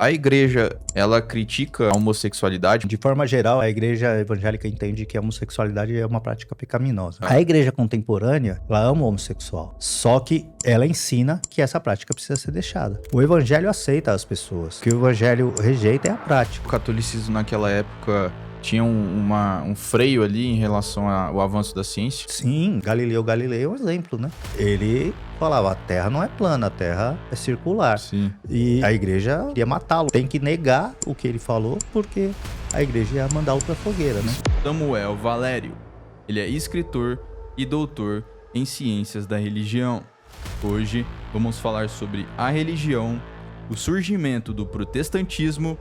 A igreja, ela critica a homossexualidade? De forma geral, a igreja evangélica entende que a homossexualidade é uma prática pecaminosa. A igreja contemporânea, ela ama o homossexual, só que ela ensina que essa prática precisa ser deixada. O evangelho aceita as pessoas, o que o evangelho rejeita é a prática. O catolicismo naquela época tinha um freio ali em relação ao avanço da ciência? Sim, Galileu Galilei é um exemplo, né? Ele falava, a Terra não é plana, a Terra é circular. Sim. E a igreja queria matá-lo. Tem que negar o que ele falou, porque a igreja ia mandá-lo pra fogueira, né? Samuel Valério. Ele é escritor e doutor em ciências da religião. Hoje vamos falar sobre a religião, o surgimento do protestantismo,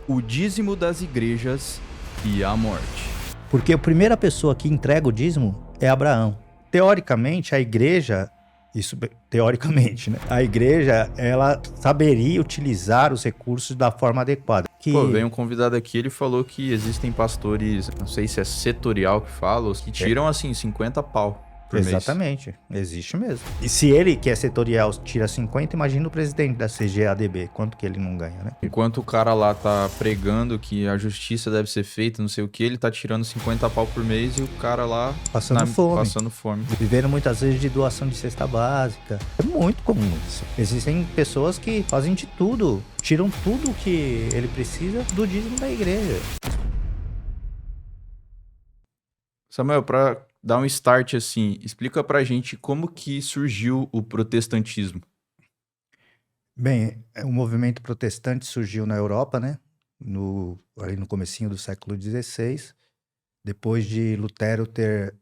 o dízimo das igrejas e a morte. Porque a primeira pessoa que entrega o dízimo é Abraão. Teoricamente, a igreja, isso teoricamente, né? A igreja, ela saberia utilizar os recursos da forma adequada. Pô, veio um convidado aqui, ele falou que existem pastores, não sei se é setorial que fala, que tiram assim 50 pau por mês. Exatamente, existe mesmo. E se ele, que é setorial, tira 50, imagina o presidente da CGADB, quanto que ele não ganha, né? Enquanto o cara lá tá pregando que a justiça deve ser feita, não sei o que, ele tá tirando 50 pau por mês e o cara lá Passando fome. Vivendo muitas vezes de doação de cesta básica. É muito comum isso. Existem pessoas que fazem de tudo, tiram tudo que ele precisa do dízimo da igreja. Samuel, pra dar um start assim, explica pra gente como que surgiu o protestantismo. Bem, o movimento protestante surgiu na Europa, né? Ali no comecinho do século XVI, depois de Lutero ter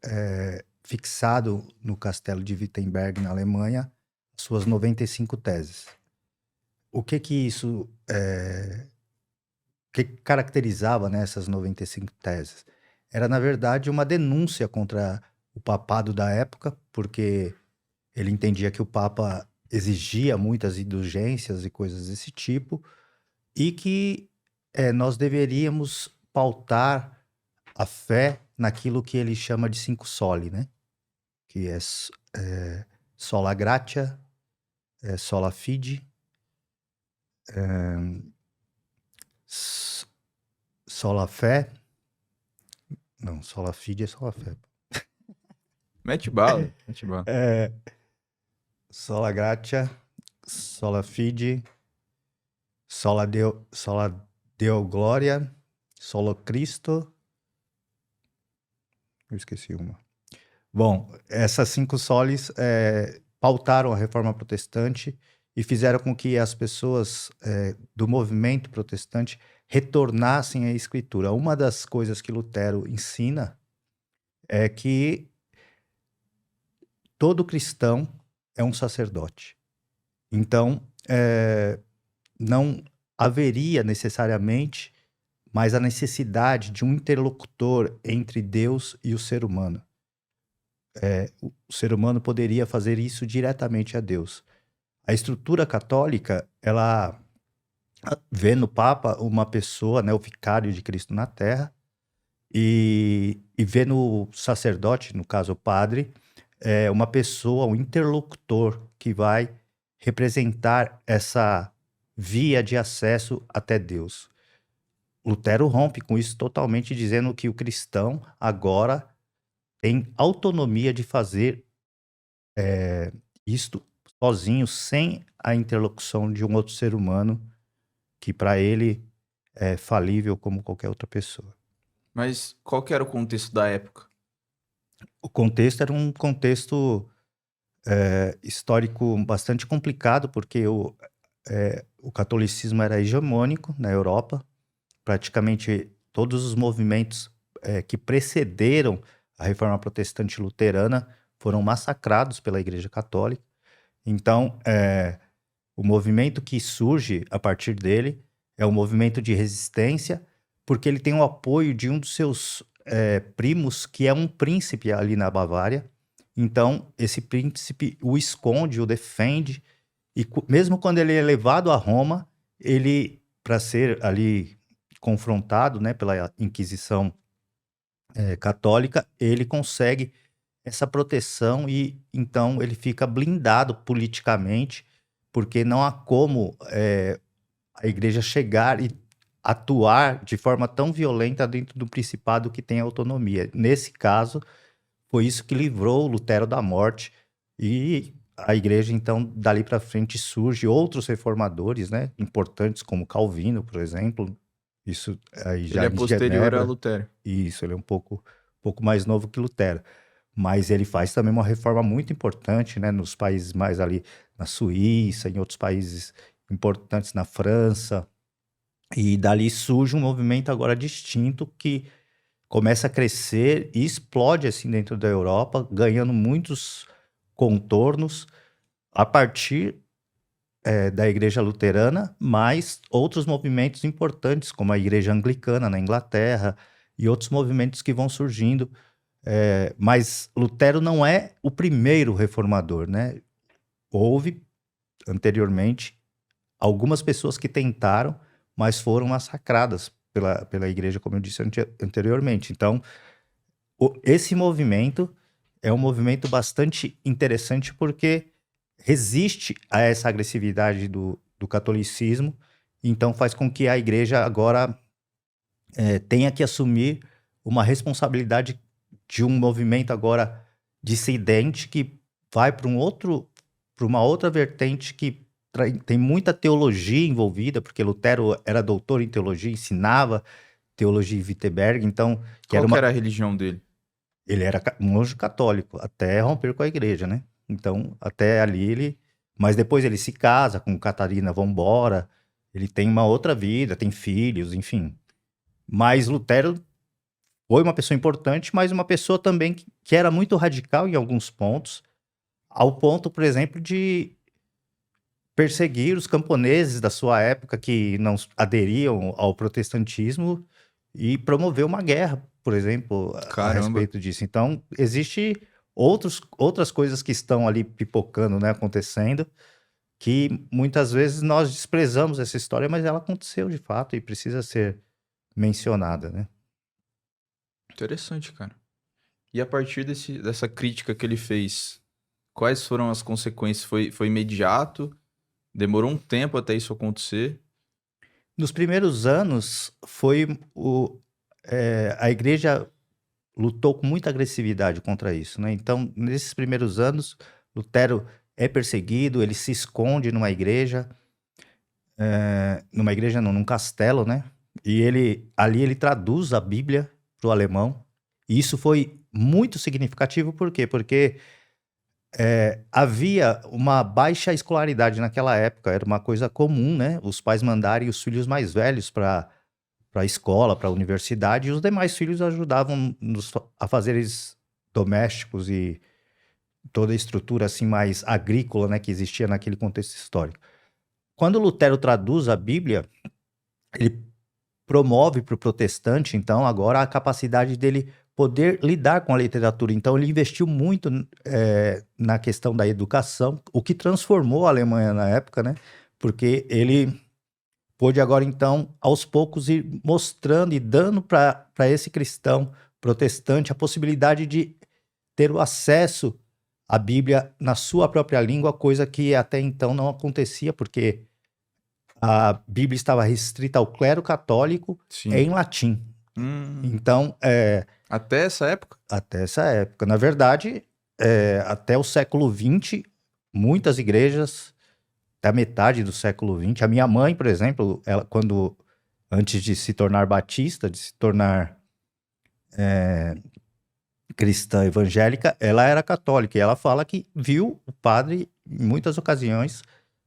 fixado no castelo de Wittenberg, na Alemanha, suas 95 teses. O que isso que caracterizava, né, essas 95 teses? Era, na verdade, uma denúncia contra o papado da época, porque ele entendia que o Papa exigia muitas indulgências e coisas desse tipo, e que nós deveríamos pautar a fé naquilo que ele chama de 5 soli, né? Que é sola gratia, sola fide, sola fé. Não, sola fide é sola fé. Mete bala, mete bala. Sola gratia, sola fide, sola deo gloria, solo Cristo. Eu esqueci uma. Bom, essas 5 solis pautaram a reforma protestante e fizeram com que as pessoas do movimento protestante retornassem à escritura. Uma das coisas que Lutero ensina é que todo cristão é um sacerdote. Então, não haveria necessariamente mais a necessidade de um interlocutor entre Deus e o ser humano. O ser humano poderia fazer isso diretamente a Deus. A estrutura católica, ela vê no Papa uma pessoa, né, o vicário de Cristo na Terra, e vê no sacerdote, no caso o padre, uma pessoa, um interlocutor que vai representar essa via de acesso até Deus. Lutero rompe com isso totalmente, dizendo que o cristão agora tem autonomia de fazer isto sozinho, sem a interlocução de um outro ser humano que para ele é falível como qualquer outra pessoa. Mas qual que era o contexto da época? O contexto era um contexto histórico bastante complicado, porque o catolicismo era hegemônico na Europa. Praticamente todos os movimentos que precederam a reforma protestante luterana foram massacrados pela Igreja Católica. Então, o movimento que surge a partir dele é um movimento de resistência, porque ele tem o apoio de um dos seus primos, que é um príncipe ali na Bavária. Então, esse príncipe o esconde, o defende, e mesmo quando ele é levado a Roma, ele, para ser ali confrontado, né, pela Inquisição católica, ele consegue essa proteção e então ele fica blindado politicamente, porque não há como a igreja chegar e atuar de forma tão violenta dentro do principado que tem autonomia. Nesse caso, foi isso que livrou Lutero da morte, e a igreja, então, dali para frente surge outros reformadores, né, importantes, como Calvino, por exemplo, isso aí Ele já é em posterior a Genebra, Lutero. isso, ele é um pouco mais novo que Lutero, mas ele faz também uma reforma muito importante, né, nos países mais ali, na Suíça, em outros países importantes, na França, e dali surge um movimento agora distinto que começa a crescer e explode assim dentro da Europa, ganhando muitos contornos a partir da Igreja Luterana, mas outros movimentos importantes, como a Igreja Anglicana na Inglaterra e outros movimentos que vão surgindo. Mas Lutero não é o primeiro reformador, né? Houve anteriormente algumas pessoas que tentaram, mas foram massacradas pela igreja, como eu disse anteriormente. Então, esse movimento é um movimento bastante interessante porque resiste a essa agressividade do catolicismo, então faz com que a igreja agora tenha que assumir uma responsabilidade de um movimento agora dissidente que vai para uma outra vertente que tem muita teologia envolvida, porque Lutero era doutor em teologia, ensinava teologia em Wittenberg, então Qual que era a religião dele? ele era um monge católico, até romper com a igreja, né? Então, até ali ele... Mas depois ele se casa com Catarina Vambora, ele tem uma outra vida, tem filhos, enfim. Mas Lutero foi uma pessoa importante, mas uma pessoa também que era muito radical em alguns pontos, ao ponto, por exemplo, de perseguir os camponeses da sua época que não aderiam ao protestantismo e promover uma guerra, por exemplo, a Caramba. respeito disso. Então, existe outras coisas que estão ali pipocando, né, acontecendo, que muitas vezes nós desprezamos essa história, mas ela aconteceu de fato e precisa ser mencionada, né? Interessante, cara. E a partir dessa crítica que ele fez, quais foram as consequências? Foi imediato? Demorou um tempo até isso acontecer? Nos primeiros anos, a igreja lutou com muita agressividade contra isso, né? Então, nesses primeiros anos, Lutero é perseguido, ele se esconde numa igreja não, num castelo, né? E ali ele traduz a Bíblia para o alemão. E isso foi muito significativo, por quê? Porque havia uma baixa escolaridade naquela época, era uma coisa comum, né? Os pais mandarem os filhos mais velhos para a escola, para a universidade, e os demais filhos ajudavam nos afazeres domésticos e toda a estrutura assim mais agrícola, né, que existia naquele contexto histórico. Quando Lutero traduz a Bíblia, ele promove para o protestante, então, agora a capacidade dele poder lidar com a literatura. Então, ele investiu muito na questão da educação, o que transformou a Alemanha na época, né? Porque ele pôde agora, então, aos poucos, ir mostrando e dando para esse cristão protestante a possibilidade de ter o acesso à Bíblia na sua própria língua, coisa que até então não acontecia, porque a Bíblia estava restrita ao clero católico Sim. em latim. Hum, Então, até essa época? até essa época. Na verdade, até o século XX, muitas igrejas, até a metade do século XX. A minha mãe, por exemplo, ela, antes de se tornar batista, de se tornar cristã evangélica, ela era católica. E ela fala que viu o padre, em muitas ocasiões,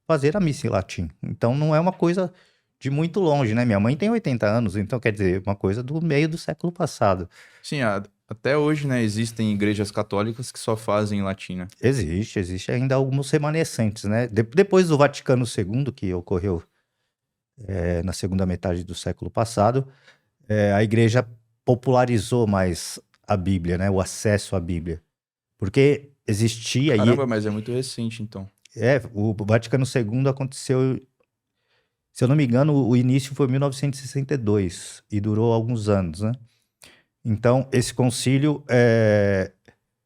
fazer a missa em latim. Então, não é uma coisa de muito longe, né? Minha mãe tem 80 anos, então quer dizer, uma coisa do meio do século passado. Sim, até hoje, né, existem igrejas católicas que só fazem latim, né? Existe ainda alguns remanescentes, né? Depois do Vaticano II, que ocorreu na segunda metade do século passado, a igreja popularizou mais a Bíblia, né? O acesso à Bíblia. Porque existia... Caramba, mas é muito recente, então. O Vaticano II aconteceu, se eu não me engano, o início foi em 1962 e durou alguns anos, né? Então, esse concílio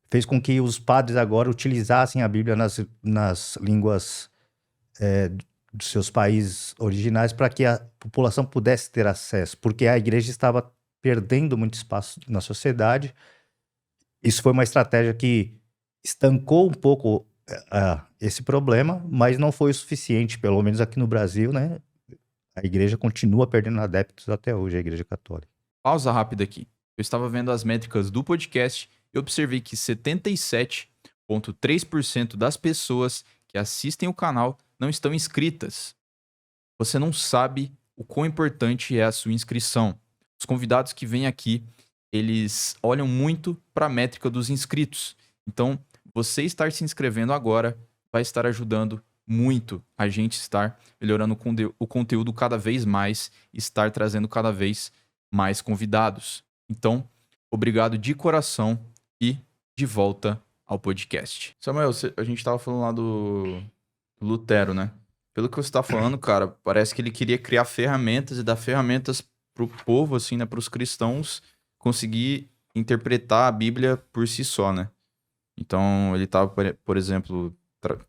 fez com que os padres agora utilizassem a Bíblia nas línguas dos seus países originais para que a população pudesse ter acesso, porque a igreja estava perdendo muito espaço na sociedade. Isso foi uma estratégia que estancou um pouco esse problema, mas não foi o suficiente, pelo menos aqui no Brasil, né? A igreja continua perdendo adeptos até hoje, a igreja católica. Pausa rápida aqui. Eu estava vendo as métricas do podcast e observei que 77,3% das pessoas que assistem o canal não estão inscritas. Você não sabe o quão importante é a sua inscrição. Os convidados que vêm aqui, eles olham muito para a métrica dos inscritos. Então, você estar se inscrevendo agora vai estar ajudando muito a gente estar melhorando o conteúdo cada vez mais, estar trazendo cada vez mais convidados. Então, obrigado de coração e de volta ao podcast. Samuel, a gente estava falando lá do Lutero, né? Pelo que você está falando, cara, parece que ele queria criar ferramentas e dar ferramentas pro povo, assim, né? Para os cristãos conseguir interpretar a Bíblia por si só, né? Então, ele estava, por exemplo,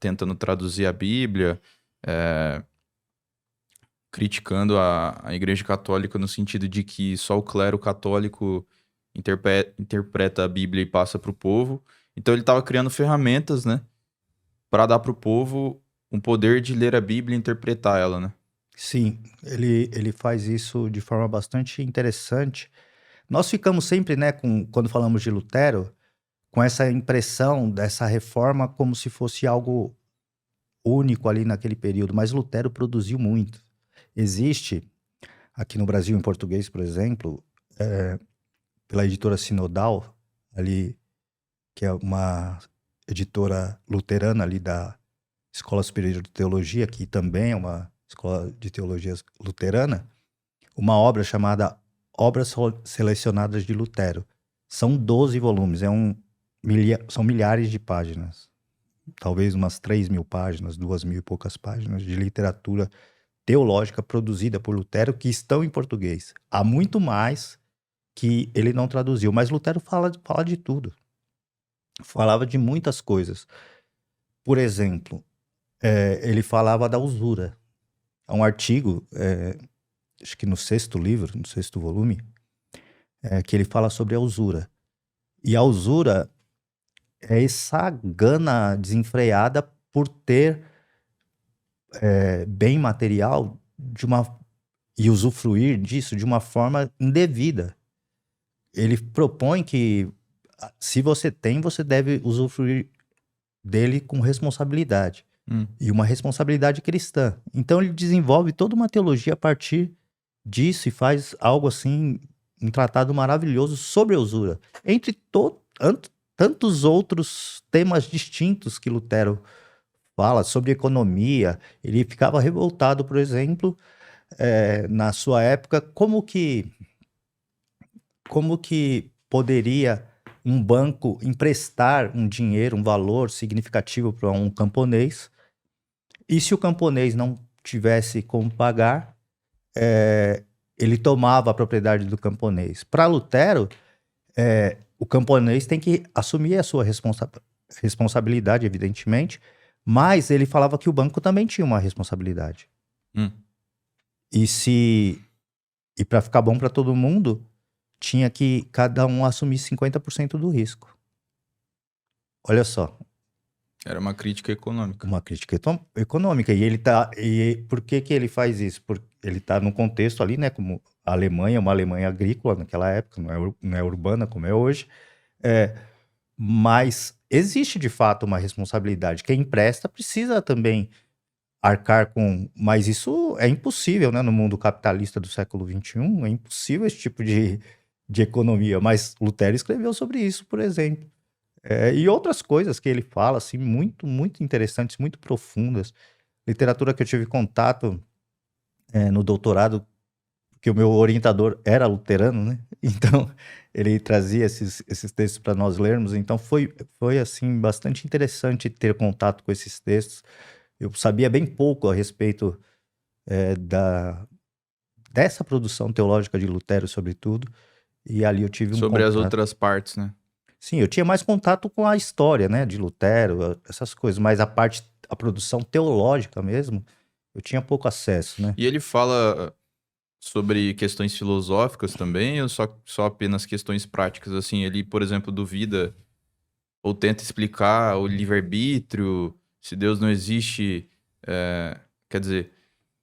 tentando traduzir a Bíblia, criticando a Igreja Católica no sentido de que só o clero católico interpreta a Bíblia e passa para o povo. Então, ele estava criando ferramentas, né? Para dar para o povo um poder de ler a Bíblia e interpretar ela, né? Sim, ele faz isso de forma bastante interessante. Nós ficamos sempre, né, quando falamos de Lutero, com essa impressão dessa reforma como se fosse algo único ali naquele período, mas Lutero produziu muito. Existe, aqui no Brasil, em português, por exemplo, pela editora Sinodal, ali, que é uma editora luterana ali da Escola Superior de Teologia, que também é uma escola de teologia luterana, uma obra chamada Obras Selecionadas de Lutero. São 12 volumes, são milhares de páginas, talvez umas 3.000 páginas, 2.000 e poucas páginas de literatura teológica produzida por Lutero que estão em português. Há muito mais que ele não traduziu, mas Lutero fala de tudo. Falava de muitas coisas. Por exemplo, ele falava da usura. Há um artigo, acho que no 6º livro, no 6º volume, que ele fala sobre a usura. E a usura é essa gana desenfreada por ter bem material e usufruir disso de uma forma indevida. Ele propõe que, se você tem, você deve usufruir dele com responsabilidade. E uma responsabilidade cristã. Então ele desenvolve toda uma teologia a partir disso e faz algo assim, um tratado maravilhoso sobre a usura. Entre tantos outros temas distintos que Lutero fala sobre economia. Ele ficava revoltado, por exemplo, na sua época, como que poderia um banco emprestar um dinheiro, um valor significativo para um camponês, e se o camponês não tivesse como pagar, ele tomava a propriedade do camponês. Para Lutero, o camponês tem que assumir a sua responsabilidade, evidentemente, mas ele falava que o banco também tinha uma responsabilidade. E para ficar bom para todo mundo, tinha que cada um assumir 50% do risco. Olha só. Era uma crítica econômica. Uma crítica econômica. E por que ele faz isso? Porque ele está num contexto ali, né? Como a Alemanha, uma Alemanha agrícola naquela época, não é urbana como é hoje. Mas existe de fato uma responsabilidade. Quem empresta precisa também arcar com. Mas isso é impossível, né? No mundo capitalista do século XXI, é impossível esse tipo de economia. Mas Lutero escreveu sobre isso, por exemplo. E outras coisas que ele fala, assim, muito, muito interessantes, muito profundas. Literatura que eu tive contato no doutorado, porque o meu orientador era luterano, né? Então, ele trazia esses textos para nós lermos. Então, foi assim, bastante interessante ter contato com esses textos. Eu sabia bem pouco a respeito dessa produção teológica de Lutero, sobretudo. E ali eu tive sobre as outras partes, né? Sim, eu tinha mais contato com a história, né, de Lutero, essas coisas, mas a produção teológica mesmo, eu tinha pouco acesso, né? E ele fala sobre questões filosóficas também, ou só apenas questões práticas? Assim, ele, por exemplo, duvida ou tenta explicar o livre-arbítrio, se Deus não existe, quer dizer,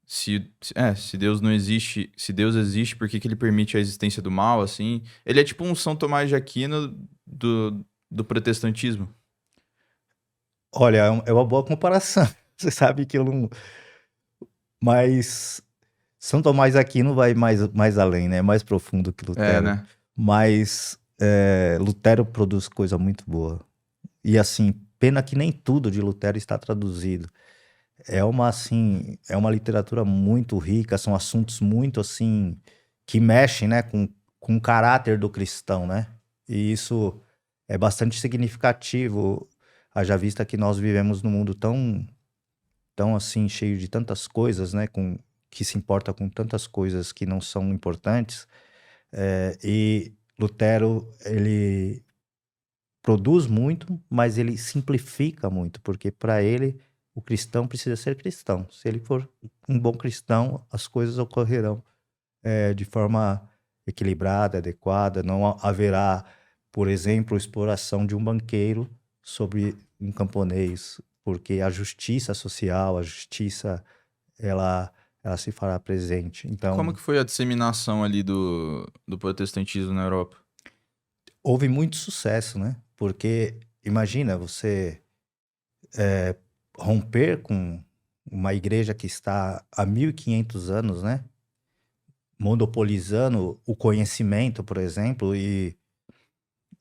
se Deus não existe, se Deus existe, por que que ele permite a existência do mal, assim? Ele é tipo um São Tomás de Aquino do protestantismo. Olha, é uma boa comparação. Você sabe que eu não. Mas São Tomás aqui não vai mais além, né? É mais profundo que É, Lutero. né? Mas Lutero produz coisa muito boa. E assim, pena que nem tudo de Lutero está traduzido. É uma literatura muito rica, são assuntos muito assim que mexem, né, com o caráter do cristão, né? E isso é bastante significativo, haja vista que nós vivemos num mundo tão assim cheio de tantas coisas, né, que se importa com tantas coisas que não são importantes. E Lutero, ele produz muito, mas ele simplifica muito, porque para ele o cristão precisa ser cristão. Se ele for um bom cristão, as coisas ocorrerão de forma equilibrada, adequada. Não haverá, por exemplo, exploração de um banqueiro sobre um camponês, porque a justiça social, a justiça, ela, ela se fará presente. E como Então, que foi a disseminação ali do protestantismo na Europa? houve muito sucesso, né? Porque imagina você romper com uma igreja que está há 1500 anos, né? Monopolizando o conhecimento, por exemplo, e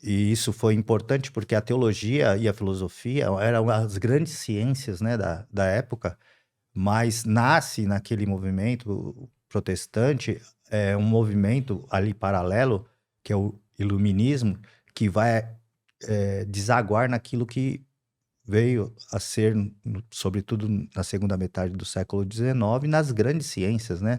isso foi importante porque a teologia e a filosofia eram as grandes ciências, né, da época, mas nasce naquele movimento protestante um movimento ali paralelo, que é o iluminismo, que vai desaguar naquilo que veio a ser, sobretudo na segunda metade do século XIX, nas grandes ciências, né?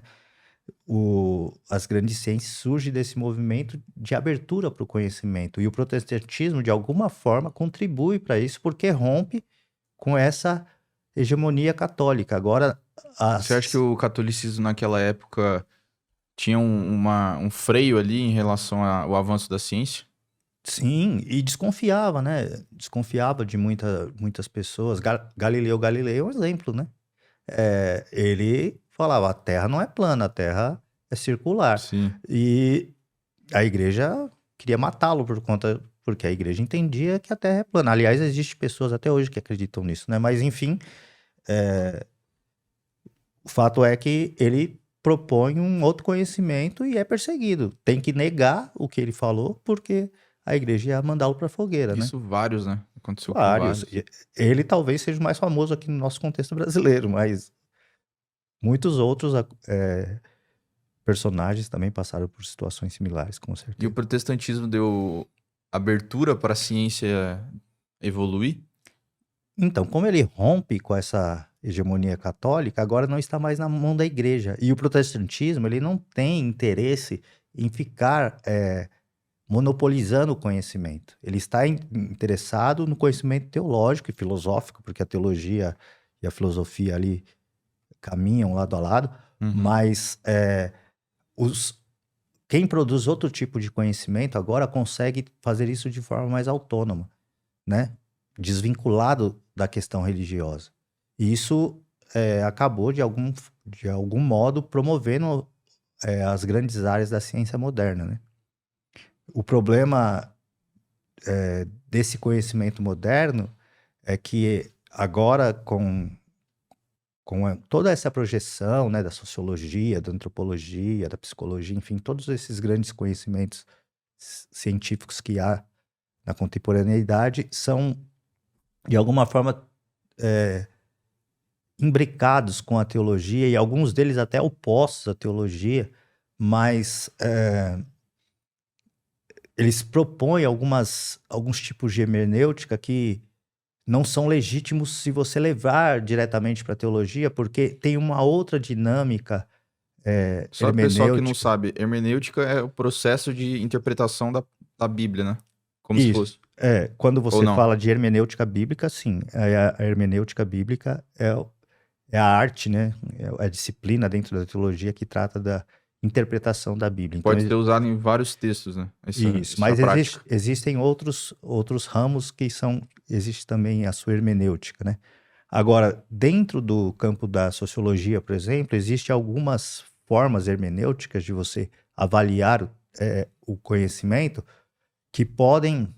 As grandes ciências surgem desse movimento de abertura para o conhecimento. E o protestantismo, de alguma forma, contribui para isso, porque rompe com essa hegemonia católica. Agora, Você acha que o catolicismo naquela época tinha um freio ali em relação ao avanço da ciência? sim, e desconfiava, né? Desconfiava de muitas pessoas. Galileu Galilei é um exemplo, né? Ele falava, a Terra não é plana, a Terra é circular. Sim. E a igreja queria matá-lo porque a igreja entendia que a Terra é plana. Aliás, existem pessoas até hoje que acreditam nisso, né? Mas enfim, o fato é que ele propõe um outro conhecimento e é perseguido. Tem que negar o que ele falou porque a igreja ia mandá-lo para a fogueira, né? Isso vários, né? Aconteceu com Vários. vários. Ele talvez seja o mais famoso aqui no nosso contexto brasileiro, mas muitos outros personagens também passaram por situações similares, com E o certeza. protestantismo deu abertura para a ciência evoluir? Então, como ele rompe com essa hegemonia católica, agora não está mais na mão da igreja. E o protestantismo, ele não tem interesse em ficar monopolizando o conhecimento. Ele está interessado no conhecimento teológico e filosófico, porque a teologia e a filosofia ali caminham lado a lado, Uhum. mas quem produz outro tipo de conhecimento agora consegue fazer isso de forma mais autônoma, né? Desvinculado da questão religiosa. E isso acabou, de algum modo, promovendo as grandes áreas da ciência moderna, né? O problema desse conhecimento moderno é que agora, com toda essa projeção, né, da sociologia, da antropologia, da psicologia, enfim, todos esses grandes conhecimentos científicos que há na contemporaneidade são, de alguma forma, imbricados com a teologia, e alguns deles até opostos à teologia, mas eles propõem alguns tipos de hermenêutica que não são legítimos se você levar diretamente para a teologia, porque tem uma outra dinâmica Só o pessoal que não hermenêutica. sabe, hermenêutica é o processo de interpretação da Bíblia, né? Como se Isso. fosse. Quando Ou você não. fala de hermenêutica bíblica, sim. A hermenêutica bíblica é a arte, né? É a disciplina dentro da teologia que trata da interpretação da Bíblia. Então, Pode ser usado em vários textos, né? isso, Essa mas prática. existem outros ramos que são, existe também a sua hermenêutica, né? Agora, dentro do campo da sociologia, por exemplo, existem algumas formas hermenêuticas de você avaliar o conhecimento que podem,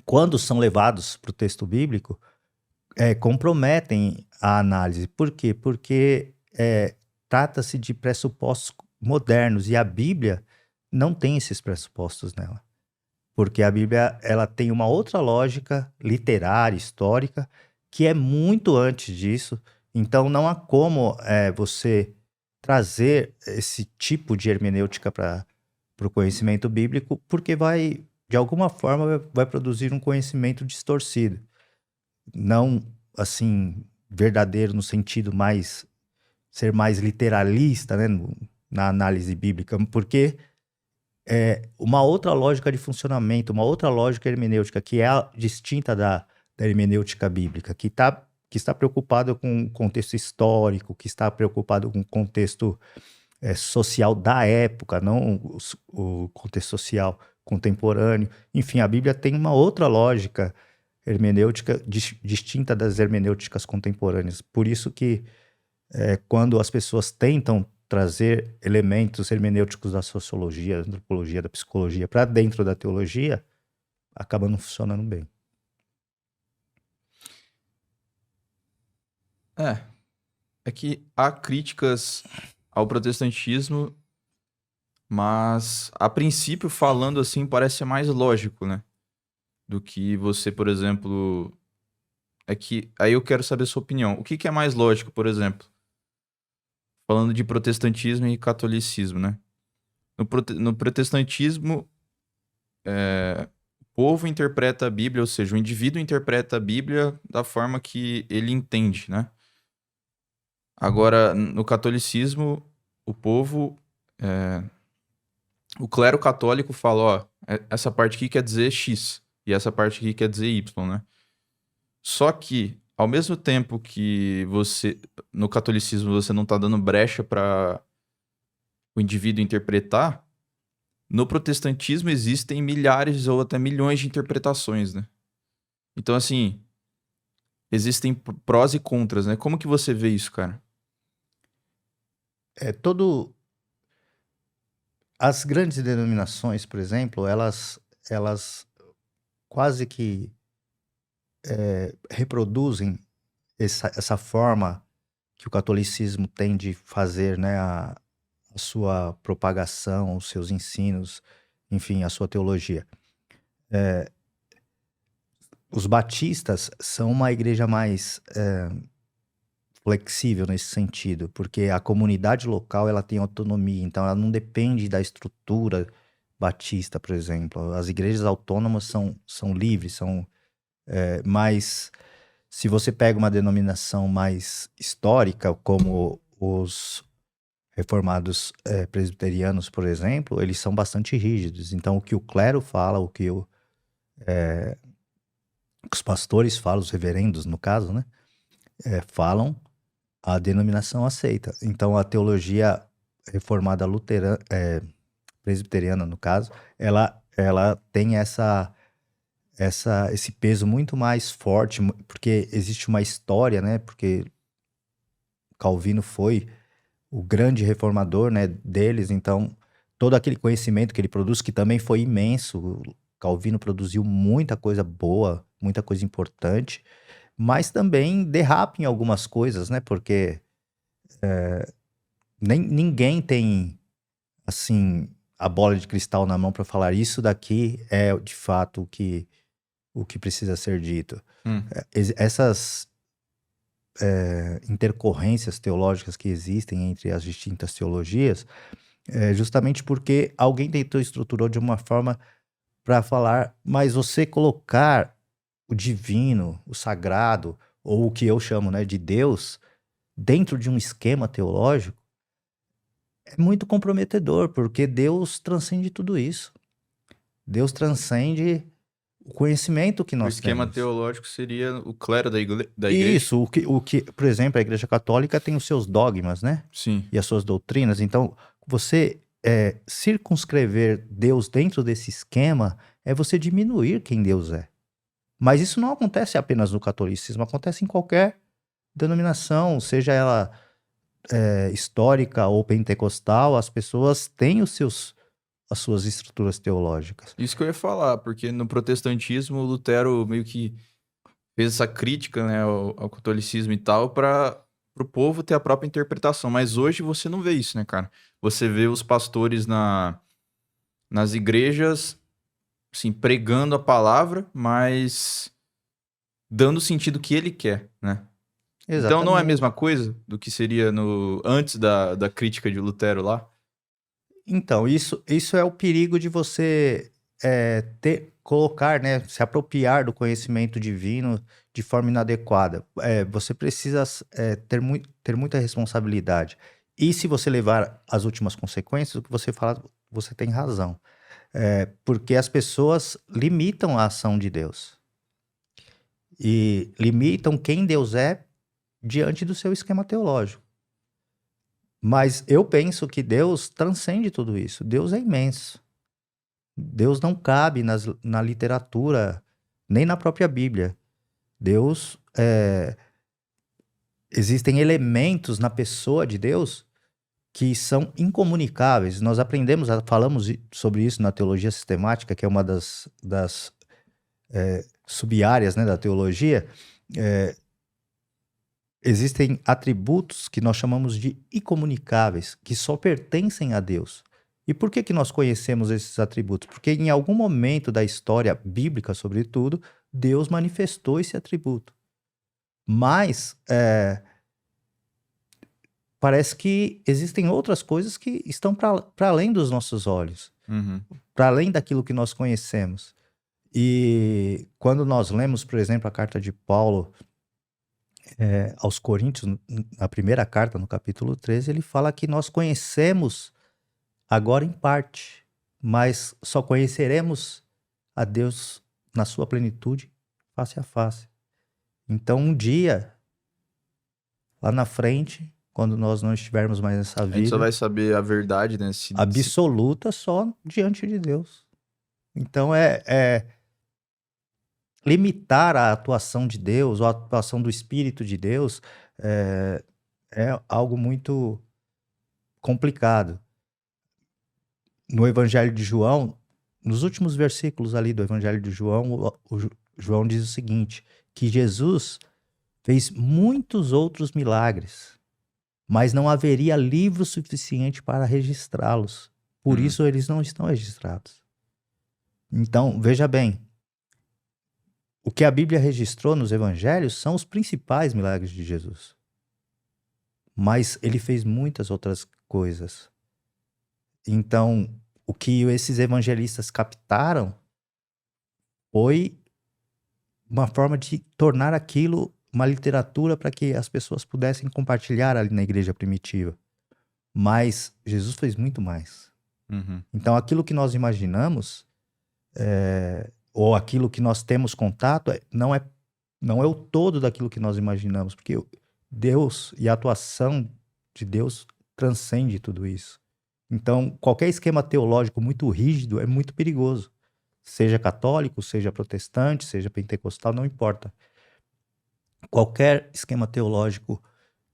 quando são levados para o texto bíblico, comprometem a análise. Por quê? Porque trata-se de pressupostos modernos e a Bíblia não tem esses pressupostos nela. Porque a Bíblia ela tem uma outra lógica literária, histórica, que é muito antes disso. Então não há como você trazer esse tipo de hermenêutica para o conhecimento bíblico, porque vai, de alguma forma, vai produzir um conhecimento distorcido. Não, assim, verdadeiro no sentido mais, ser mais literalista, né, na análise bíblica, porque uma outra lógica de funcionamento, uma outra lógica hermenêutica, que é distinta da hermenêutica bíblica, que está preocupado com o contexto histórico, que está preocupado com o contexto social da época, não o contexto social contemporâneo. Enfim, a Bíblia tem uma outra lógica hermenêutica distinta das hermenêuticas contemporâneas. Por isso que quando as pessoas tentam trazer elementos hermenêuticos da sociologia, da antropologia, da psicologia para dentro da teologia, acaba não funcionando bem. É que há críticas ao protestantismo, mas a princípio, falando assim, parece ser mais lógico, né? Do que você, por exemplo. É que aí eu quero saber a sua opinião. O que é mais lógico, por exemplo? Falando de protestantismo e catolicismo, né? No protestantismo, o povo interpreta a Bíblia, ou seja, o indivíduo interpreta a Bíblia da forma que ele entende, né? Agora, no catolicismo, o povo, o clero católico fala, ó, essa parte aqui quer dizer X e essa parte aqui quer dizer Y, né? Só que, ao mesmo tempo que no catolicismo, você não tá dando brecha para o indivíduo interpretar, no protestantismo existem milhares ou até milhões de interpretações, né? Então, assim, existem prós e contras, né? Como que você vê isso, cara? As grandes denominações, por exemplo, elas quase que reproduzem essa forma que o catolicismo tem de fazer, né, a sua propagação, os seus ensinos, enfim, a sua teologia. Os batistas são uma igreja mais flexível nesse sentido, porque a comunidade local ela tem autonomia, então ela não depende da estrutura batista, por exemplo. As igrejas autônomas são livres, mas se você pega uma denominação mais histórica, como os reformados presbiterianos, por exemplo, eles são bastante rígidos. Então, o que o clero fala, o que os pastores falam, os reverendos, no caso, né, falam, a denominação aceita. Então, a teologia reformada luterana, presbiteriana, no caso, ela tem esse peso muito mais forte, porque existe uma história, né? Porque Calvino foi o grande reformador, né, deles, então todo aquele conhecimento que ele produz, que também foi imenso, Calvino produziu muita coisa boa, muita coisa importante, mas também derrapa em algumas coisas, né? Porque ninguém tem, assim, a bola de cristal na mão para falar isso daqui é de fato o que precisa ser dito. Essas intercorrências teológicas que existem entre as distintas teologias justamente porque alguém tentou estruturou de uma forma para falar, mas você colocar o divino, o sagrado, ou o que eu chamo, né, de Deus, dentro de um esquema teológico, é muito comprometedor, porque Deus transcende tudo isso. Deus transcende o conhecimento que O nós esquema temos. teológico seria o clero da igreja. Isso, por exemplo, a Igreja Católica tem os seus dogmas, né? Sim. E as suas doutrinas. Então, você circunscrever Deus dentro desse esquema é você diminuir quem Deus é. Mas isso não acontece apenas no catolicismo, acontece em qualquer denominação, seja ela histórica ou pentecostal, as pessoas têm as suas estruturas teológicas. Isso que eu ia falar, porque no protestantismo, Lutero meio que fez essa crítica, né, ao catolicismo e tal, para o povo ter a própria interpretação. Mas hoje você não vê isso, né, cara? Você vê os pastores nas igrejas, assim, pregando a palavra, mas dando o sentido que ele quer, né? Então não é a Exatamente. mesma coisa do que seria antes da crítica de Lutero lá? Então, isso é o perigo de você colocar, né, se apropriar do conhecimento divino de forma inadequada. Você precisa ter muita responsabilidade. E se você levar as últimas consequências, o que você fala, você tem razão. Porque as pessoas limitam a ação de Deus. E limitam quem Deus é diante do seu esquema teológico. Mas eu penso que Deus transcende tudo isso. Deus é imenso. Deus não cabe na literatura, nem na própria Bíblia. Deus, existem elementos na pessoa de Deus que são incomunicáveis. Nós falamos sobre isso na teologia sistemática, que é uma das sub-áreas, né, da teologia. Existem atributos que nós chamamos de incomunicáveis, que só pertencem a Deus. E por que nós conhecemos esses atributos? Porque em algum momento da história bíblica, sobretudo, Deus manifestou esse atributo. Mas parece que existem outras coisas que estão para além dos nossos olhos, para além daquilo que nós conhecemos. E quando nós lemos, por exemplo, a carta de Paulo aos Coríntios, na primeira carta, no capítulo 13, ele fala que nós conhecemos agora em parte, mas só conheceremos a Deus na sua plenitude, face a face. Então, um dia, lá na frente, quando nós não estivermos mais nessa vida, a gente só vai saber a verdade, né? Absoluta só diante de Deus. Então, limitar a atuação de Deus, ou a atuação do Espírito de Deus, é algo muito complicado. No Evangelho de João, nos últimos versículos ali do Evangelho de João, João diz o seguinte, que Jesus fez muitos outros milagres, mas não haveria livro suficiente para registrá-los. Por isso eles não estão registrados. Então, veja bem, o que a Bíblia registrou nos evangelhos são os principais milagres de Jesus. Mas ele fez muitas outras coisas. Então, o que esses evangelistas captaram foi uma forma de tornar aquilo uma literatura para que as pessoas pudessem compartilhar ali na igreja primitiva. Mas Jesus fez muito mais. Então, aquilo que nós imaginamos, ou aquilo que nós temos contato, não é o todo daquilo que nós imaginamos, porque Deus e a atuação de Deus transcende tudo isso. Então, qualquer esquema teológico muito rígido é muito perigoso. Seja católico, seja protestante, seja pentecostal, não importa. Qualquer esquema teológico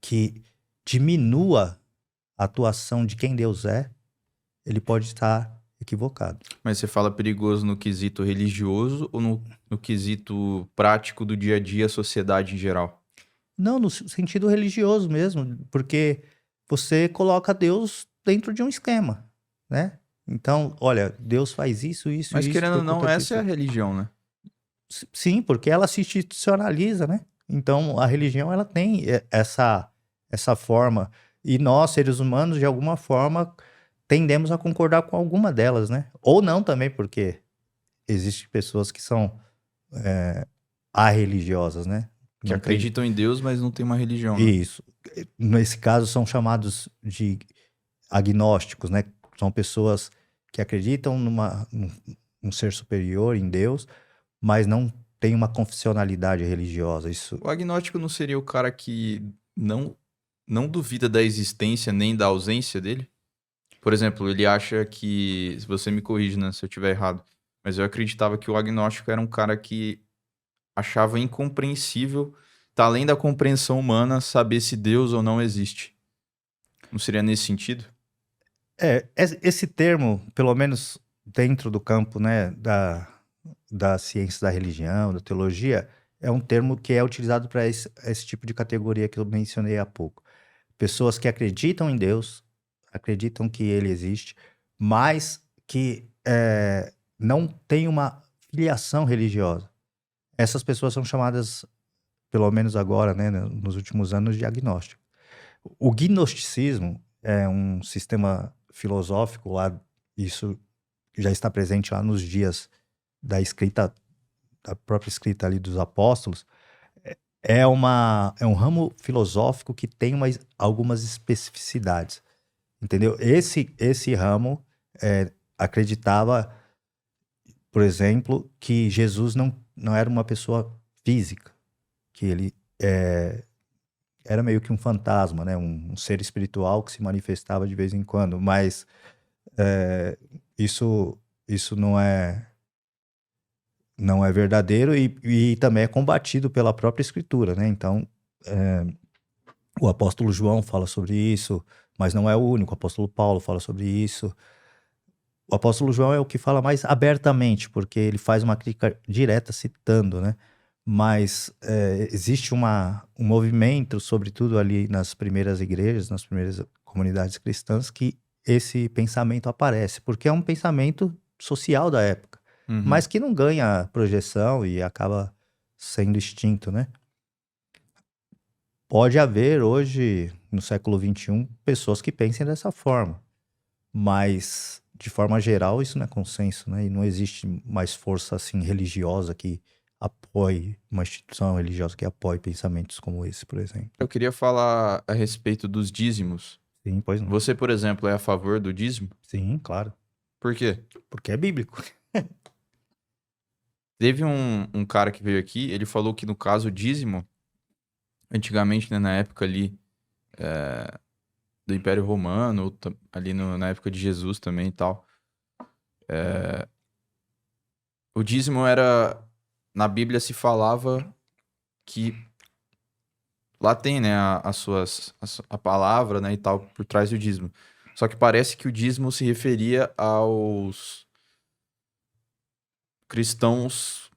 que diminua a atuação de quem Deus é, ele pode estar equivocado. Mas você fala perigoso no quesito religioso ou no quesito prático do dia a dia, a sociedade em geral? Não, no sentido religioso mesmo, porque você coloca Deus dentro de um esquema, né? Então, olha, Deus faz isso, Mas isso. querendo ou não, essa é a religião, né? Sim, porque ela se institucionaliza, né? Então, a religião, ela tem essa forma. E nós, seres humanos, de alguma forma, tendemos a concordar com alguma delas, né? Ou não também, porque existem pessoas que são arreligiosas, né? Que acreditam em Deus, mas não tem uma religião. Né? Isso. Nesse caso, são chamados de agnósticos, né? São pessoas que acreditam num ser superior, em Deus, mas não tem uma confessionalidade religiosa. Isso O agnóstico não seria o cara que não duvida da existência nem da ausência dele? Por exemplo, ele acha que, se você me corrige, né, se eu estiver errado, mas eu acreditava que o agnóstico era um cara que achava incompreensível, tá além da compreensão humana, saber se Deus ou não existe. Não seria nesse sentido? esse termo, pelo menos dentro do campo, né, da ciência da religião, da teologia, é um termo que é utilizado para esse tipo de categoria que eu mencionei há pouco. Pessoas que acreditam em Deus, acreditam que ele existe, mas que não têm uma filiação religiosa. Essas pessoas são chamadas, pelo menos agora, né, nos últimos anos, de agnósticos. O gnosticismo é um sistema filosófico lá, isso já está presente lá nos dias da escrita, da própria escrita ali dos apóstolos. É um ramo filosófico que tem algumas especificidades, entendeu? Esse ramo acreditava, por exemplo, que Jesus não era uma pessoa física, que ele era meio que um fantasma, né? Um ser espiritual que se manifestava de vez em quando, mas isso não é verdadeiro e também é combatido pela própria escritura, né? Então, o apóstolo João fala sobre isso, mas não é o único. O apóstolo Paulo fala sobre isso. O apóstolo João é o que fala mais abertamente, porque ele faz uma crítica direta citando, né? Mas existe um movimento, sobretudo ali nas primeiras igrejas, nas primeiras comunidades cristãs, que esse pensamento aparece, porque é um pensamento social da época, mas que não ganha projeção e acaba sendo extinto, né? Pode haver hoje, no século XXI, pessoas que pensem dessa forma, mas de forma geral isso não é consenso, né? E não existe mais força assim religiosa que apoie, uma instituição religiosa que apoie pensamentos como esse, por exemplo. Eu queria falar a respeito dos dízimos. Sim, pois não. Você, por exemplo, é a favor do dízimo? Sim, claro. Por quê? Porque é bíblico. Teve um cara que veio aqui, ele falou que no caso o dízimo, antigamente, né, na época ali do Império Romano, ou ali na época de Jesus também e tal, o dízimo era, na Bíblia se falava que lá tem, né, a palavra, né, e tal, por trás do dízimo. Só que parece que o dízimo se referia aos cristãos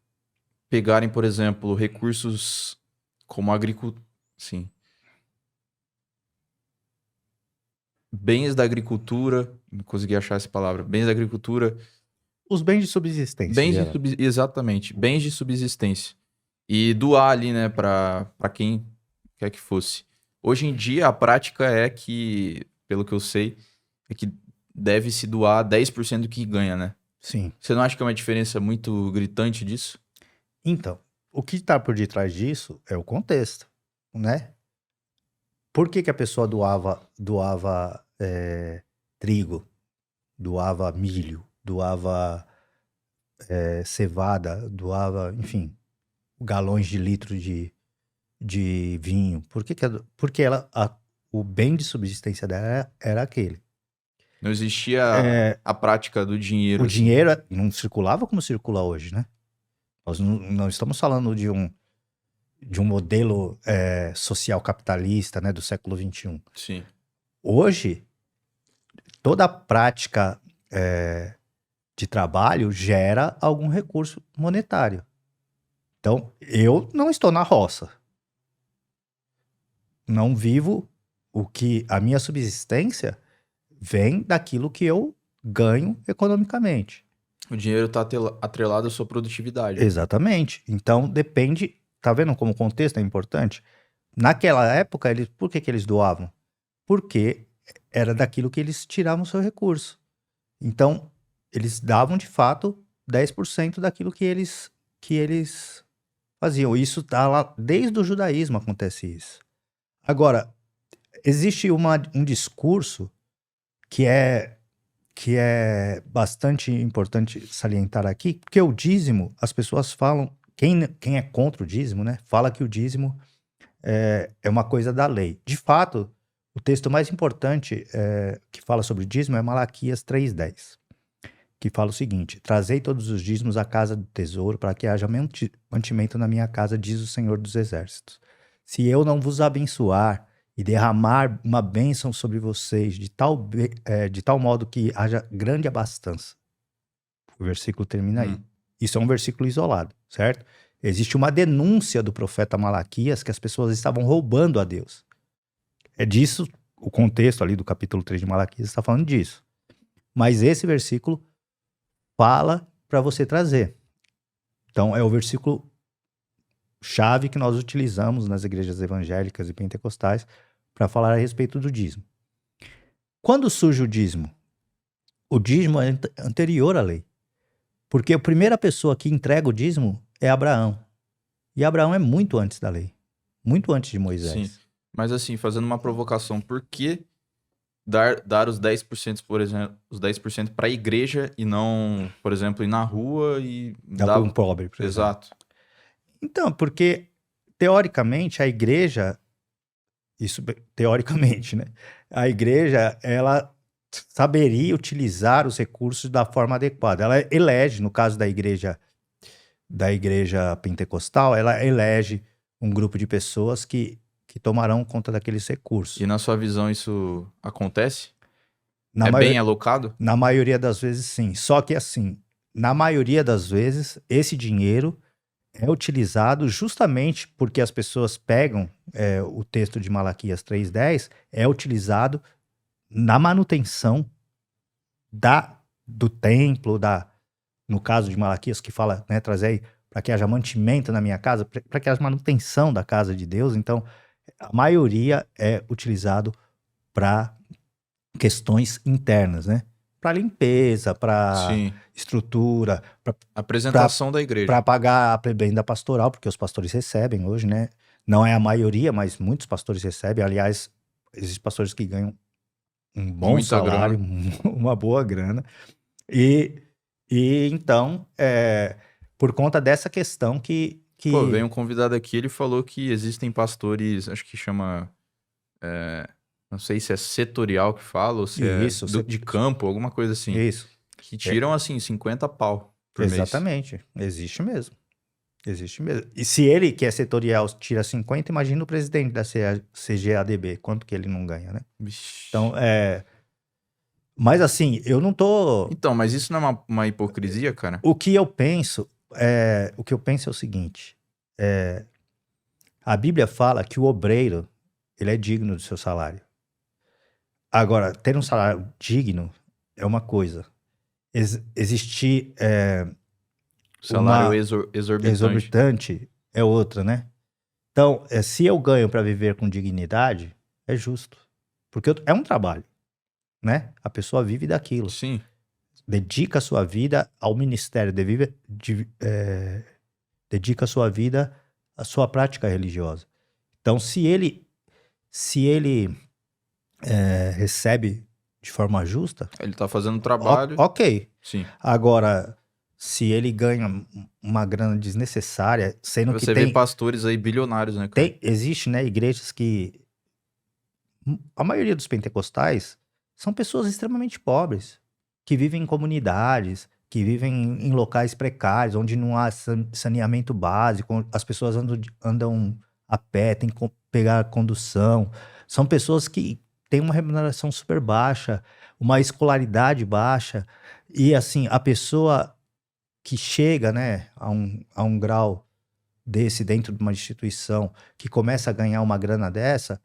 pegarem, por exemplo, recursos como agricultura, sim, bens da agricultura, não consegui achar essa palavra, bens da agricultura, Os bens de subsistência, bens de geral. exatamente, bens de subsistência. E doar ali, né, para quem quer que fosse. Hoje em dia, a prática é que, pelo que eu sei, é que deve se doar 10% do que ganha, né? Sim. Você não acha que é uma diferença muito gritante disso? Então, o que está por detrás disso é o contexto, né? Por que a pessoa doava trigo, doava milho, doava cevada, doava, enfim, galões de litro de vinho? Porque o bem de subsistência dela era aquele. Não existia a prática do dinheiro, O assim. dinheiro não circulava como circula hoje, né? Nós não estamos falando de um modelo social capitalista, né, do século XXI. Sim. Hoje, toda a prática de trabalho gera algum recurso monetário. Então, eu não estou na roça. Não vivo a minha subsistência vem daquilo que eu ganho economicamente. O dinheiro está atrelado à sua produtividade. Exatamente. Então, depende. Tá vendo como o contexto é importante? Naquela época, por que eles doavam? Porque era daquilo que eles tiravam o seu recurso. Então, eles davam, de fato, 10% daquilo que eles faziam. Isso tá lá, desde o judaísmo acontece isso. Agora, existe um discurso que que é bastante importante salientar aqui, porque o dízimo, as pessoas falam, quem é contra o dízimo, né, fala que o dízimo é uma coisa da lei. De fato, o texto mais importante que fala sobre o dízimo é Malaquias 3:10, que fala o seguinte: trazei todos os dízimos à casa do tesouro, para que haja mantimento na minha casa, diz o Senhor dos Exércitos. Se eu não vos abençoar e derramar uma bênção sobre vocês de tal modo que haja grande abastança. O versículo termina aí. Isso é um versículo isolado, certo? Existe uma denúncia do profeta Malaquias que as pessoas estavam roubando a Deus. É disso, o contexto ali do capítulo 3 de Malaquias está falando disso. Mas esse versículo fala para você trazer. Então, é o versículo chave que nós utilizamos nas igrejas evangélicas e pentecostais para falar a respeito do dízimo. Quando surge o dízimo? O dízimo é anterior à lei. Porque a primeira pessoa que entrega o dízimo é Abraão. E Abraão é muito antes da lei. Muito antes de Moisés. Sim. Mas assim, fazendo uma provocação, por que dar os 10%, por exemplo, os 10% para a igreja e não, por exemplo, ir na rua e Dá para um pobre, por exemplo. Exato. Então, porque teoricamente a igreja, isso teoricamente, né? A igreja, ela saberia utilizar os recursos da forma adequada. Ela elege, no caso da igreja pentecostal, ela elege um grupo de pessoas que tomarão conta daqueles recursos. E na sua visão isso acontece? Bem alocado? Na maioria das vezes, sim. Só que assim, na maioria das vezes, esse dinheiro é utilizado justamente porque as pessoas pegam o texto de Malaquias 3:10, é utilizado na manutenção do templo, no caso de Malaquias, que fala, né, trazer para que haja mantimento na minha casa, para que haja manutenção da casa de Deus. Então, a maioria é utilizado para questões internas, né? Para limpeza, para estrutura, para apresentação da igreja, para pagar a prebenda pastoral, porque os pastores recebem hoje, né? Não é a maioria, mas muitos pastores recebem. Aliás, existem pastores que ganham um bom muita salário, uma boa grana. E então, por conta dessa questão que... Pô, veio um convidado aqui, ele falou que existem pastores, acho que chama... não sei se é setorial que fala, ou se Isso, de campo, alguma coisa assim. Isso. Que tiram, assim, 50 pau por mês. Exatamente. Existe mesmo. Existe mesmo. E se ele, que é setorial, tira 50, imagina o presidente da CGADB, quanto que ele não ganha, né? Bicho. Então, mas assim, eu não tô... Então, mas isso não é uma hipocrisia, cara? O que eu penso é o seguinte, a Bíblia fala que o obreiro, ele é digno do seu salário. Agora, ter um salário digno é uma coisa. Existir salário exorbitante é outra, né? Então, se eu ganho para viver com dignidade, é justo. Porque é um trabalho, né? A pessoa vive daquilo. Sim. Dedica a sua vida ao ministério, dedica a sua vida à sua prática religiosa. Então, se ele recebe de forma justa... Ele tá fazendo trabalho. Ok. Sim. Agora, se ele ganha uma grana desnecessária, sendo que você vê pastores aí bilionários, né, cara? Existe, né, igrejas que... A maioria dos pentecostais são pessoas extremamente pobres, que vivem em comunidades, que vivem em locais precários, onde não há saneamento básico, as pessoas andam a pé, tem que pegar condução. São pessoas que têm uma remuneração super baixa, uma escolaridade baixa, e assim, a pessoa que chega, né, a um grau desse dentro de uma instituição, que começa a ganhar uma grana dessa,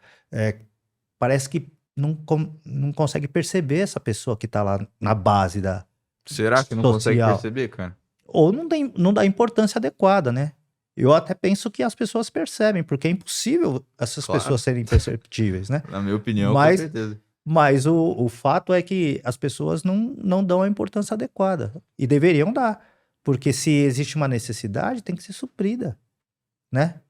parece que não consegue perceber essa pessoa que está lá na base da... Será que não consegue perceber, cara? Ou não dá importância adequada, né? Eu até penso que as pessoas percebem, porque é impossível essas pessoas serem perceptíveis, né? Na minha opinião, com certeza. Mas o fato é que as pessoas não dão a importância adequada. E deveriam dar. Porque se existe uma necessidade, tem que ser suprida, né?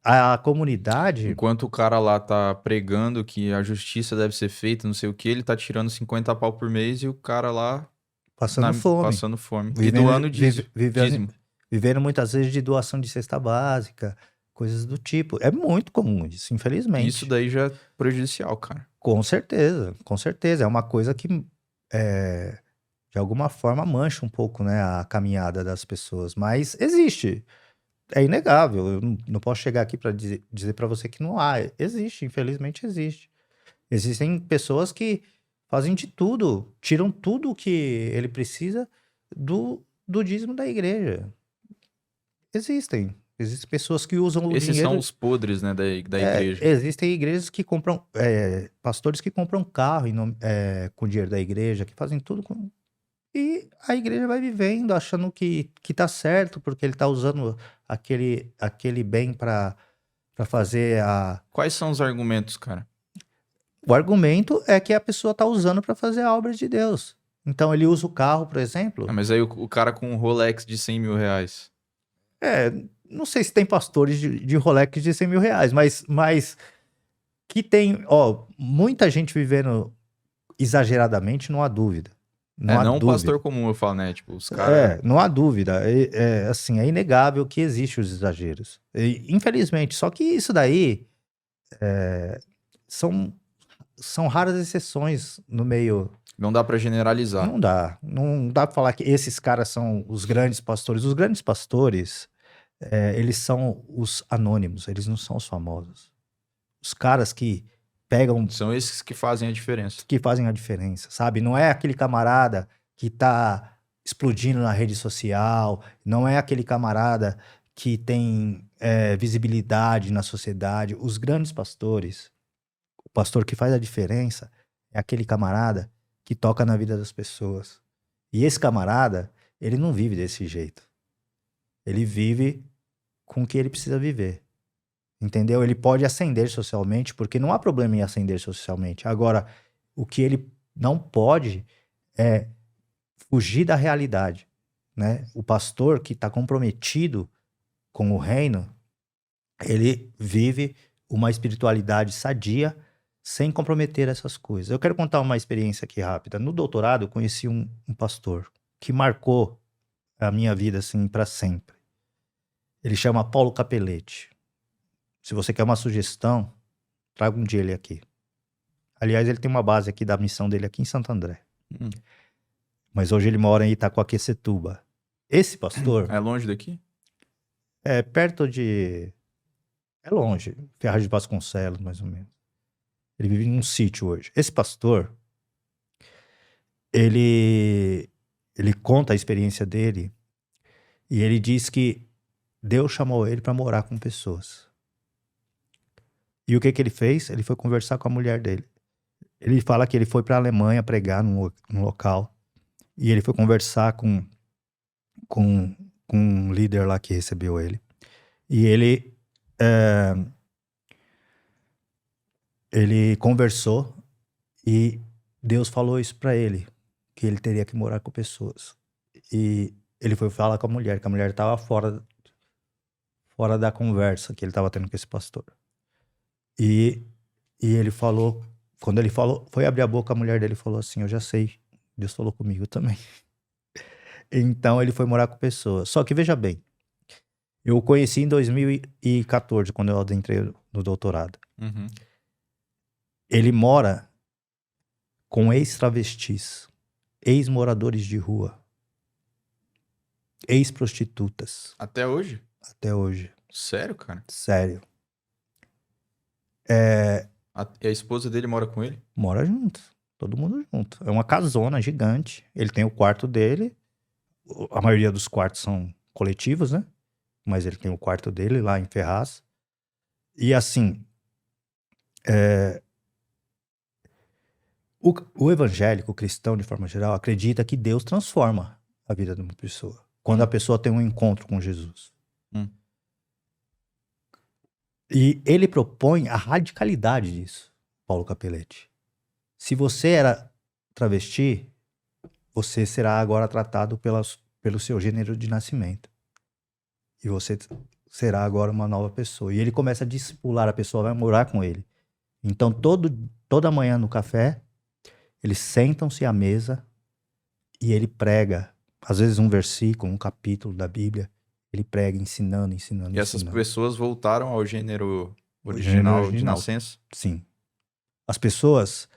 a comunidade Enquanto o cara lá tá pregando que a justiça deve ser feita, não sei o que, ele tá tirando 50 pau por mês e o cara lá passando fome, passando fome. E doando dízimo. vivendo muitas vezes de doação de cesta básica, coisas do tipo. É muito comum isso, infelizmente. Isso daí já é prejudicial, cara. Com certeza, com certeza. É uma coisa que, de alguma forma, mancha um pouco, né, a caminhada das pessoas. Mas existe. É inegável. Eu não posso chegar aqui para dizer para você que não há. Existe, infelizmente existe. Existem pessoas que fazem de tudo, tiram tudo que ele precisa do dízimo da igreja. Existem. Existem pessoas que usam o Esses dinheiro. são os podres, né, da igreja. Existem igrejas que compram, pastores que compram carro com dinheiro da igreja, que fazem tudo com. E a igreja vai vivendo, achando que tá certo, porque ele tá usando aquele bem para fazer a. Quais são os argumentos, cara? O argumento é que a pessoa tá usando para fazer a obra de Deus. Então ele usa o carro, por exemplo. Ah, mas aí o cara com um Rolex de 100 mil reais. Não sei se tem pastores de Rolex de 100 mil reais, mas que tem, muita gente vivendo exageradamente, não há dúvida. Não há não dúvida. um pastor comum, eu falo, né? Tipo, os caras. Não há dúvida. Assim, é inegável que existem os exageros. Infelizmente, só que isso daí são raras exceções no meio. Não dá pra generalizar. Não dá. Não dá pra falar que esses caras são os grandes pastores. Os grandes pastores, eles são os anônimos, eles não são os famosos. Os caras que pegam. São esses que fazem a diferença. Que fazem a diferença, sabe? Não é aquele camarada que tá explodindo na rede social, não é aquele camarada que tem visibilidade na sociedade. Os grandes pastores, o pastor que faz a diferença é aquele camarada que toca na vida das pessoas. E esse camarada, ele não vive desse jeito. Ele vive com o que ele precisa viver. Entendeu? Ele pode ascender socialmente, porque não há problema em ascender socialmente. Agora, o que ele não pode é fugir da realidade, né? O pastor que está comprometido com o reino, ele vive uma espiritualidade sadia, sem comprometer essas coisas. Eu quero contar uma experiência aqui rápida. No doutorado, eu conheci um pastor que marcou a minha vida, assim, para sempre. Ele chama Paulo Capelletti. Se você quer uma sugestão, traga um dia ele aqui. Aliás, ele tem uma base aqui da missão dele aqui em Santo André. Mas hoje ele mora em Itacoaquecetuba. Esse pastor... É longe daqui? É perto de... É longe. Ferraz de Vasconcelos, mais ou menos. Ele vive em um sítio hoje. Esse pastor, ele conta a experiência dele e ele diz que Deus chamou ele para morar com pessoas. E o que ele fez? Ele foi conversar com a mulher dele. Ele fala que ele foi para a Alemanha pregar num local e ele foi conversar com um líder lá que recebeu ele. E ele conversou e Deus falou isso para ele, que ele teria que morar com pessoas. E ele foi falar com a mulher, que a mulher estava fora da conversa que ele estava tendo com esse pastor. E ele falou, quando ele falou, foi abrir a boca, a mulher dele falou assim: eu já sei, Deus falou comigo também. Então ele foi morar com pessoas. Só que veja bem, eu o conheci em 2014, quando eu adentrei no doutorado. Uhum. Ele mora com ex-travestis, ex-moradores de rua, ex-prostitutas. Até hoje? Até hoje. Sério, cara? Sério. E a esposa dele mora com ele? Mora junto. Todo mundo junto. É uma casona gigante. Ele tem o quarto dele. A maioria dos quartos são coletivos, né? Mas ele tem o quarto dele lá em Ferraz. E assim... O evangélico, o cristão, de forma geral, acredita que Deus transforma a vida de uma pessoa. Quando a pessoa tem um encontro com Jesus. E ele propõe a radicalidade disso, Paulo Capelletti. Se você era travesti, você será agora tratado pelo seu gênero de nascimento. E você será agora uma nova pessoa. E ele começa a discipular a pessoa, vai morar com ele. Então, toda manhã no café, eles sentam-se à mesa e ele prega, às vezes um versículo, um capítulo da Bíblia, ele prega ensinando. E essas pessoas voltaram ao gênero O gênero original de original. nascença? Sim. As pessoas,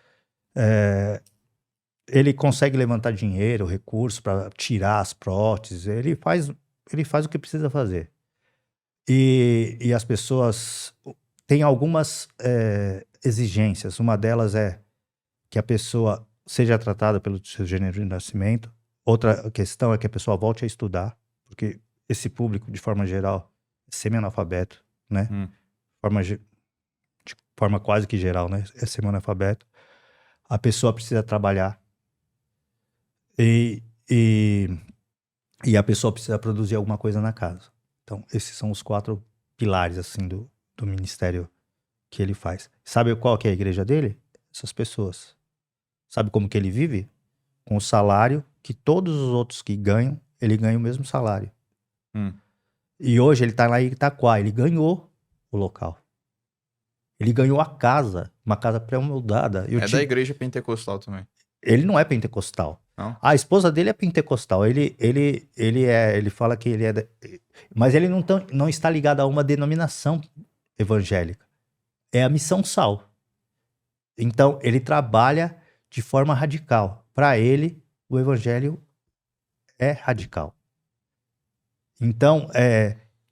ele consegue levantar dinheiro, recursos para tirar as próteses, ele faz o que precisa fazer. E as pessoas têm algumas exigências. Uma delas é que a pessoa seja tratada pelo seu gênero de nascimento. Outra questão é que a pessoa volte a estudar, porque esse público, de forma geral, é semi-analfabeto, né? De forma quase que geral, né? É semi-analfabeto. A pessoa precisa trabalhar. E a pessoa precisa produzir alguma coisa na casa. Então, esses são os 4 pilares, assim, do ministério que ele faz. Sabe qual que é a igreja dele? Essas pessoas. Sabe como que ele vive? Com o salário que todos os outros que ganham, ele ganha o mesmo salário. E hoje ele tá lá em Itaquá, ele ganhou o local. Ele ganhou a casa, uma casa pré-moldada. Da igreja pentecostal também. Ele não é pentecostal. Não? A esposa dele é pentecostal. Ele fala que ele é... Mas ele não está ligado a uma denominação evangélica. É a Missão Sal. Então, ele trabalha de forma radical. Para ele, o evangelho é radical. Então,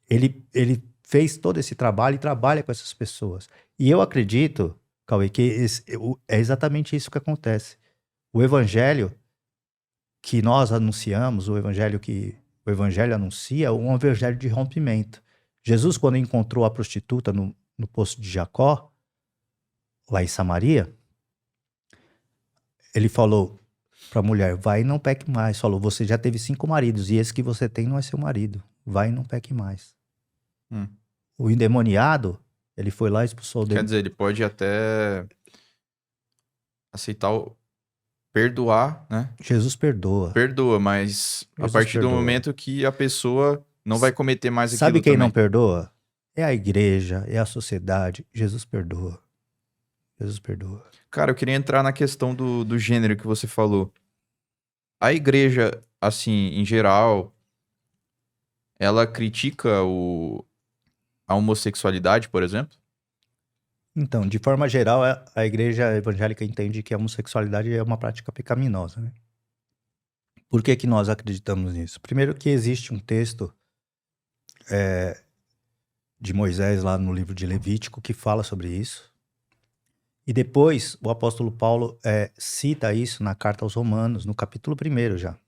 ele fez todo esse trabalho e trabalha com essas pessoas. E eu acredito, Cauê, que é exatamente isso que acontece. O evangelho que nós anunciamos, o evangelho anuncia, é um evangelho de rompimento. Jesus, quando encontrou a prostituta no poço de Jacó, lá em Samaria, ele falou para a mulher, vai e não peque mais. Falou, você já teve 5 maridos e esse que você tem não é seu marido. Vai e não peque mais. O endemoniado, ele foi lá e expulsou o demônio. Quer dizer, ele pode até aceitar perdoar, né? Jesus perdoa. Perdoa, mas Jesus a partir perdoa. do momento que a pessoa não vai cometer mais aquilo Sabe quem também. não perdoa? É a igreja, é a sociedade. Jesus perdoa. Jesus perdoa. Cara, eu queria entrar na questão do gênero que você falou. A igreja, assim, em geral, ela critica a homossexualidade, por exemplo? Então, de forma geral, a igreja evangélica entende que a homossexualidade é uma prática pecaminosa, né? Por que nós acreditamos nisso? Primeiro que existe um texto de Moisés lá no livro de Levítico que fala sobre isso. E depois o apóstolo Paulo cita isso na carta aos Romanos, no capítulo 1 já.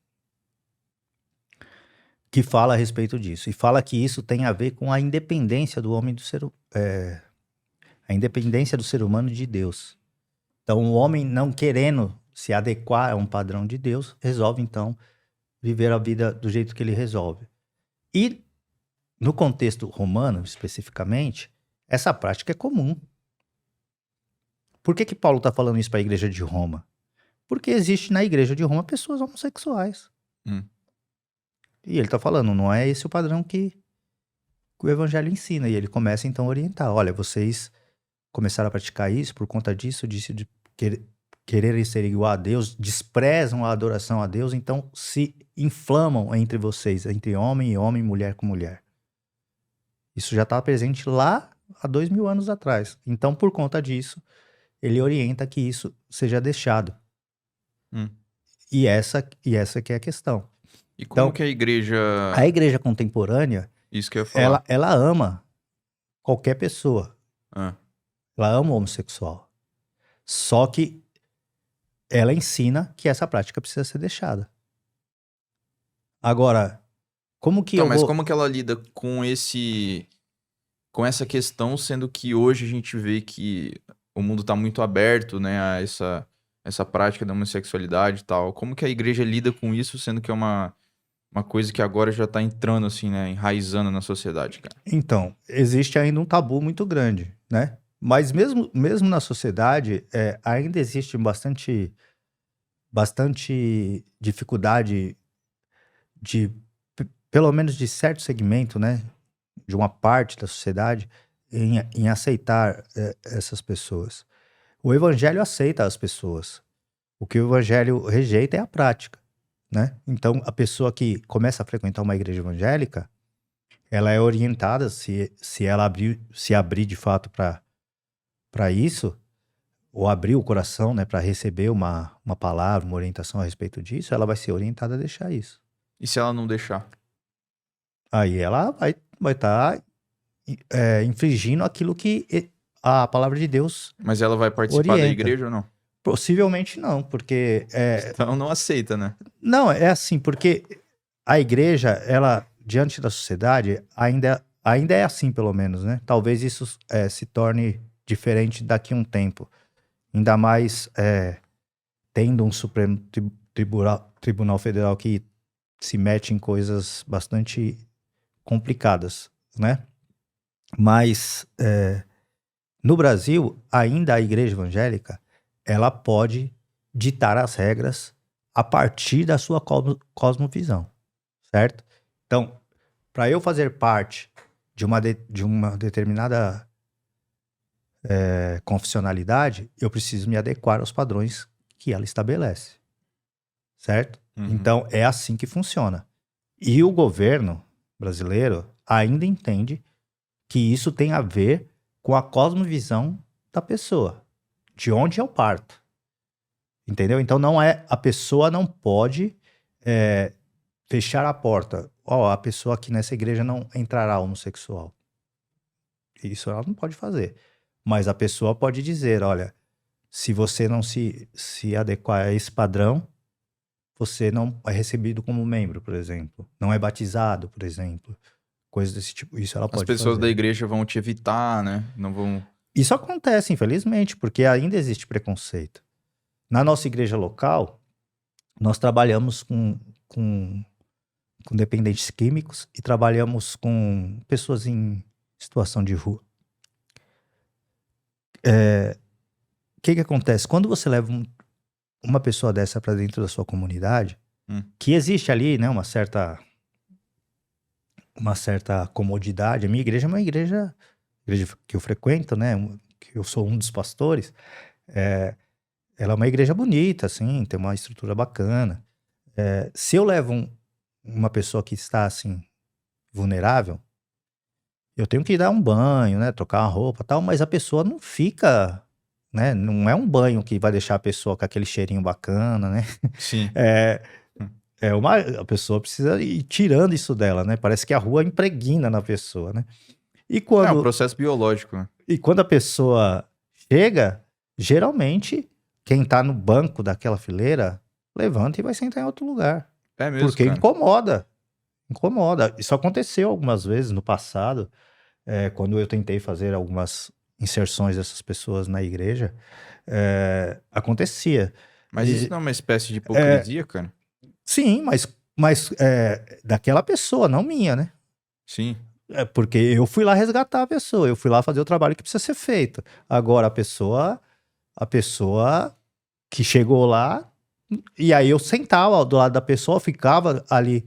Que fala a respeito disso. E fala que isso tem a ver com a independência do homem a independência do ser humano de Deus. Então, o homem não querendo se adequar a um padrão de Deus, resolve, então, viver a vida do jeito que ele resolve. E, no contexto romano, especificamente, essa prática é comum. Por que Paulo está falando isso para a igreja de Roma? Porque existe na igreja de Roma pessoas homossexuais. E ele está falando, não é esse o padrão que o evangelho ensina. E ele começa, então, a orientar. Olha, vocês começaram a praticar isso por conta disso, de quererem ser igual a Deus, desprezam a adoração a Deus, então se inflamam entre vocês, entre homem e homem, mulher com mulher. Isso já está presente lá há 2000 anos atrás. Então, por conta disso, ele orienta que isso seja deixado. E essa que é a questão. E como Então, que a igreja... A igreja contemporânea, Isso que eu ia falar. ela ama qualquer pessoa. Ela ama o homossexual. Só que ela ensina que essa prática precisa ser deixada. Agora, como que Mas como que ela lida com essa questão, sendo que hoje a gente vê que o mundo tá muito aberto, né, a essa prática da homossexualidade e tal. Como que a igreja lida com isso, sendo que é uma coisa que agora já tá entrando, assim, né, enraizando na sociedade, cara? Então, existe ainda um tabu muito grande, né? Mas mesmo na sociedade, ainda existe bastante dificuldade pelo menos de certo segmento, né? de uma parte da sociedade em aceitar essas pessoas. O evangelho aceita as pessoas. O que o evangelho rejeita é a prática, né? Então, a pessoa que começa a frequentar uma igreja evangélica, ela é orientada, se ela se abrir de fato para isso, ou abrir o coração, né, para receber uma palavra, uma orientação a respeito disso, ela vai ser orientada a deixar isso. E se ela não deixar? Aí ela vai estar infringindo aquilo que a palavra de Deus Mas ela vai participar da orienta. igreja ou não? Possivelmente não, porque... Então não aceita, né? Não, é assim, porque a igreja, ela, diante da sociedade, ainda é assim, pelo menos, né? Talvez isso se torne diferente daqui a um tempo. Ainda mais tendo um Supremo Tribunal Federal que se mete em coisas bastante complicadas, né? Mas no Brasil, ainda a igreja evangélica, ela pode ditar as regras a partir da sua cosmovisão, certo? Então, para eu fazer parte de uma determinada confessionalidade, eu preciso me adequar aos padrões que ela estabelece, certo? Uhum. Então, é assim que funciona. E o governo brasileiro ainda entende que isso tem a ver com a cosmovisão da pessoa, de onde eu parto. Entendeu? Então, a pessoa não pode fechar a porta. A pessoa aqui nessa igreja não entrará homossexual. Isso ela não pode fazer. Mas a pessoa pode dizer, olha, se você não se adequar a esse padrão, você não é recebido como membro, por exemplo. Não é batizado, por exemplo. Coisas desse tipo. Isso ela pode fazer. As pessoas da igreja vão te evitar, né? Não vão... Isso acontece, infelizmente, porque ainda existe preconceito. Na nossa igreja local, nós trabalhamos com dependentes químicos e trabalhamos com pessoas em situação de rua. O que acontece? Quando você leva uma pessoa dessa para dentro da sua comunidade, que existe ali, né, uma certa comodidade. A minha igreja é uma igreja que eu frequento, né, que eu sou um dos pastores. Ela é uma igreja bonita, assim, tem uma estrutura bacana. Se eu levo uma pessoa que está, assim, vulnerável, eu tenho que dar um banho, né, trocar uma roupa e tal, mas a pessoa não fica, né, não é um banho que vai deixar a pessoa com aquele cheirinho bacana, né? Sim. A pessoa precisa ir tirando isso dela, né? Parece que a rua impregna na pessoa, né? E quando, É um processo biológico, né? E quando a pessoa chega, geralmente, quem tá no banco daquela fileira, levanta e vai sentar em outro lugar. É mesmo, Porque cara. incomoda. Isso aconteceu algumas vezes no passado, quando eu tentei fazer algumas inserções dessas pessoas na igreja, acontecia. Mas isso não é uma espécie de hipocrisia, cara? Sim, mas daquela pessoa, não minha, né? Sim. Porque eu fui lá resgatar a pessoa, eu fui lá fazer o trabalho que precisa ser feito. Agora, a pessoa que chegou lá, e aí eu sentava do lado da pessoa, ficava ali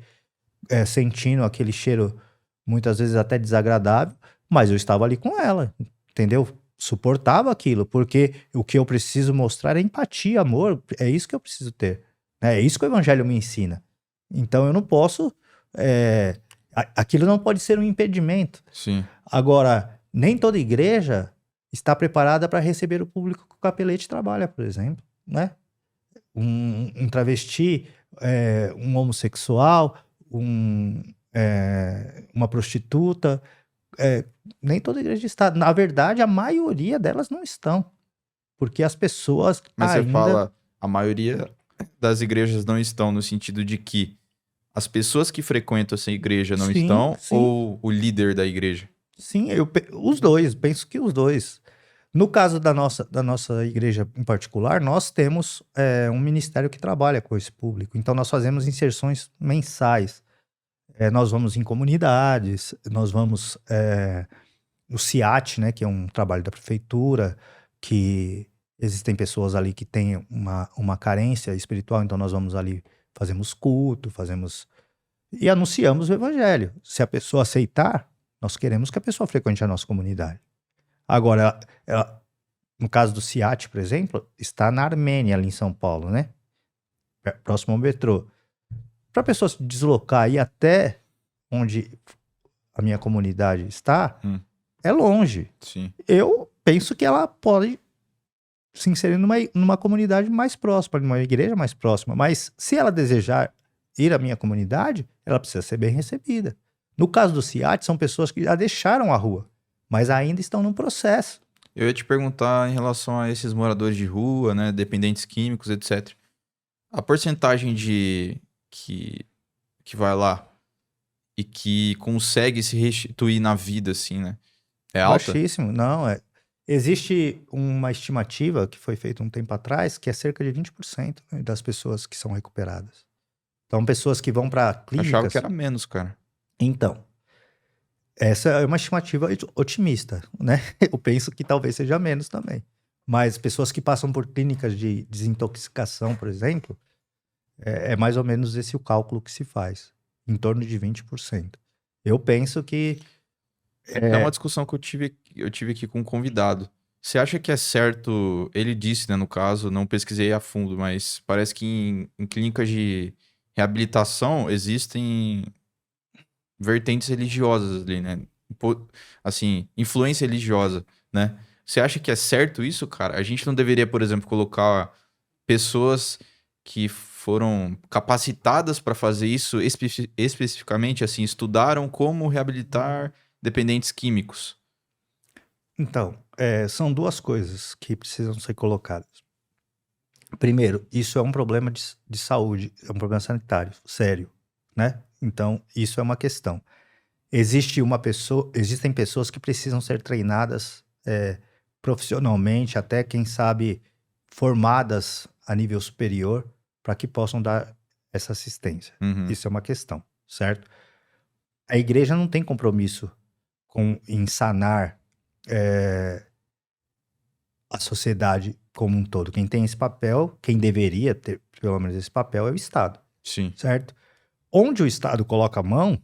sentindo aquele cheiro, muitas vezes até desagradável, mas eu estava ali com ela, entendeu? Suportava aquilo, porque o que eu preciso mostrar é empatia, amor, é isso que eu preciso ter. É isso que o evangelho me ensina. Então eu não posso... aquilo não pode ser um impedimento. Sim. Agora, nem toda igreja está preparada para receber o público que o capelete trabalha, por exemplo, né? Um travesti, um homossexual, uma prostituta, nem toda igreja está. Na verdade, a maioria delas não estão, porque as pessoas Mas ainda... você fala, a maioria das igrejas não estão no sentido de que as pessoas que frequentam essa igreja não estão, sim. ou o líder da igreja? Sim, os dois, penso que os dois. No caso da nossa igreja em particular, nós temos um ministério que trabalha com esse público. Então, nós fazemos inserções mensais. Nós vamos em comunidades, nós vamos no CIAT, né, que é um trabalho da prefeitura, que existem pessoas ali que têm uma carência espiritual, então nós vamos ali, fazemos culto, e anunciamos o evangelho. Se a pessoa aceitar, Nós queremos que a pessoa frequente a nossa comunidade. Agora, no caso do CIAT, por exemplo, está na Armênia, ali em São Paulo, né? Próximo ao metrô. Para a pessoa se deslocar e ir até onde a minha comunidade está, é longe. Sim. Eu penso que ela pode se inserir numa comunidade mais próxima, numa igreja mais próxima. Mas se ela desejar ir à minha comunidade, ela precisa ser bem recebida. No caso do CIAT, são pessoas que já deixaram a rua, mas ainda estão num processo. Eu ia te perguntar em relação a esses moradores de rua, né, dependentes químicos, etc. A porcentagem de que vai lá e que consegue se restituir na vida, assim, né? É alta? Baixíssimo. Não, existe uma estimativa que foi feita um tempo atrás, que é cerca de 20%, né, das pessoas que são recuperadas. Então, pessoas que vão para Eu achava clínicas... que era menos, cara. Então, essa é uma estimativa otimista, né? Eu penso que talvez seja menos também. Mas pessoas que passam por clínicas de desintoxicação, por exemplo, é mais ou menos esse o cálculo que se faz, em torno de 20%. Eu penso que... É uma discussão que eu tive aqui com um convidado. Você acha que é certo? Ele disse, né, no caso, não pesquisei a fundo, mas parece que em clínicas de reabilitação existem vertentes religiosas ali, né? Assim, influência religiosa, né? Você acha que é certo isso, cara? A gente não deveria, por exemplo, colocar pessoas que foram capacitadas para fazer isso especificamente, assim, estudaram como reabilitar dependentes químicos? Então, são duas coisas que precisam ser colocadas. Primeiro, isso é um problema de saúde, é um problema sanitário, sério, né? Então, isso é uma questão. Existem pessoas que precisam ser treinadas profissionalmente, até, quem sabe, formadas a nível superior, para que possam dar essa assistência. Uhum. Isso é uma questão, certo? A igreja não tem compromisso em sanar a sociedade como um todo. Quem tem esse papel, quem deveria ter pelo menos esse papel, é o Estado. Sim. Certo? Onde o Estado coloca a mão,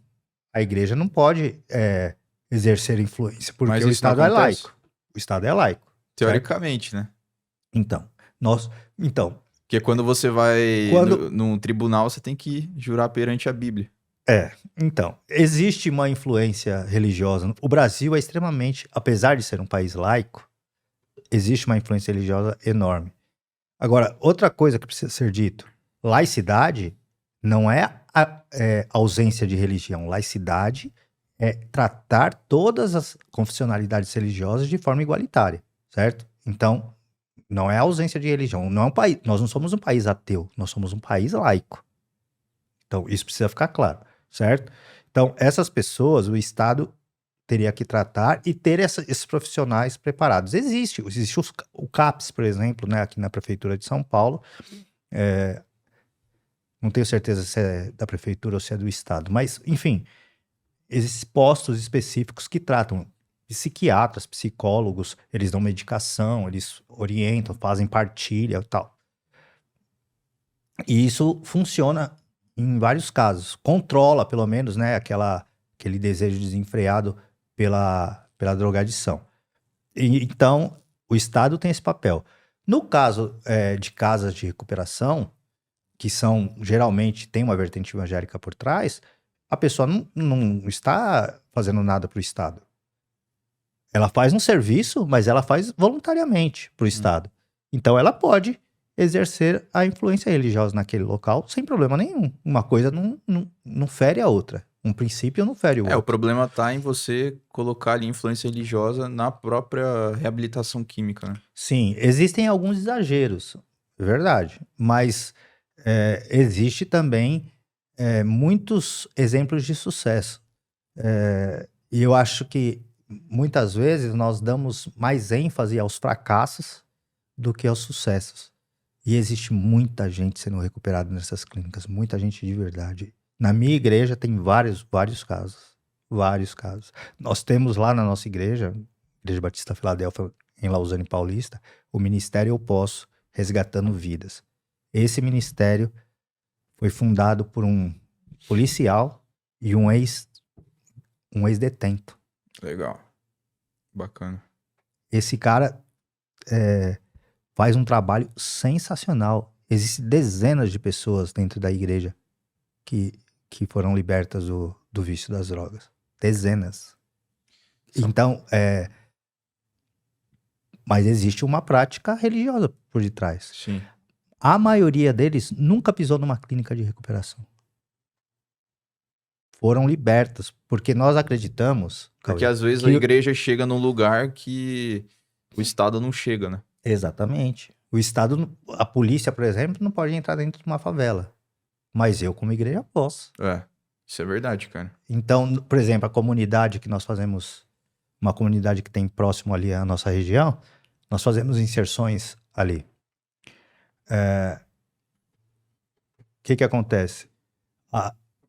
a igreja não pode exercer influência, porque Mas o isso não Estado é acontece? laico. O Estado é laico. Teoricamente, né? Então, Porque quando você vai Quando- num tribunal, você tem que jurar perante a Bíblia. existe uma influência religiosa. O Brasil é extremamente, apesar de ser um país laico, existe uma influência religiosa enorme. Agora, outra coisa que precisa ser dito, laicidade não é ausência de religião. Laicidade é tratar todas as confessionalidades religiosas de forma igualitária, certo? Então, não é ausência de religião. Não é um país, nós não somos um país ateu, nós somos um país laico. Então, isso precisa ficar claro, certo? Então, essas pessoas, o Estado teria que tratar e ter esses profissionais preparados. Existe o CAPS, por exemplo, né, aqui na Prefeitura de São Paulo. Não tenho certeza se é da Prefeitura ou se é do Estado, mas, enfim, esses postos específicos que tratam psiquiatras, psicólogos, eles dão medicação, eles orientam, fazem partilha e tal. E isso funciona em vários casos. Controla, pelo menos, né, aquele desejo desenfreado pela drogadição. Então, o Estado tem esse papel. No caso de casas de recuperação, que geralmente tem uma vertente evangélica por trás, a pessoa não está fazendo nada para o Estado. Ela faz um serviço, mas ela faz voluntariamente para o Estado. Então, ela pode exercer a influência religiosa naquele local sem problema nenhum. Uma coisa não fere a outra. Um princípio não fere o outro. O problema tá em você colocar ali influência religiosa na própria reabilitação química, né? Sim, existem alguns exageros, é verdade. Mas existe também muitos exemplos de sucesso. E eu acho que muitas vezes nós damos mais ênfase aos fracassos do que aos sucessos. E existe muita gente sendo recuperada nessas clínicas, muita gente de verdade. Na minha igreja tem vários casos. Vários casos. Nós temos lá na nossa igreja, Igreja Batista Filadélfia, em Lausanne Paulista, o Ministério Eu Posso, resgatando vidas. Esse ministério foi fundado por um policial e um ex-detento. Legal. Bacana. Esse cara faz um trabalho sensacional. Existem dezenas de pessoas dentro da igreja que foram libertas do vício das drogas. Dezenas. Então, mas existe uma prática religiosa por detrás. Sim. A maioria deles nunca pisou numa clínica de recuperação. Foram libertas, porque nós acreditamos... Porque às vezes a igreja chega num lugar que o Estado não chega, né? Exatamente. O Estado, a polícia, por exemplo, não pode entrar dentro de uma favela. Mas eu, como igreja, posso. Isso é verdade, cara. Então, por exemplo, a comunidade que nós fazemos, uma comunidade que tem próximo ali à nossa região, nós fazemos inserções ali. O que acontece?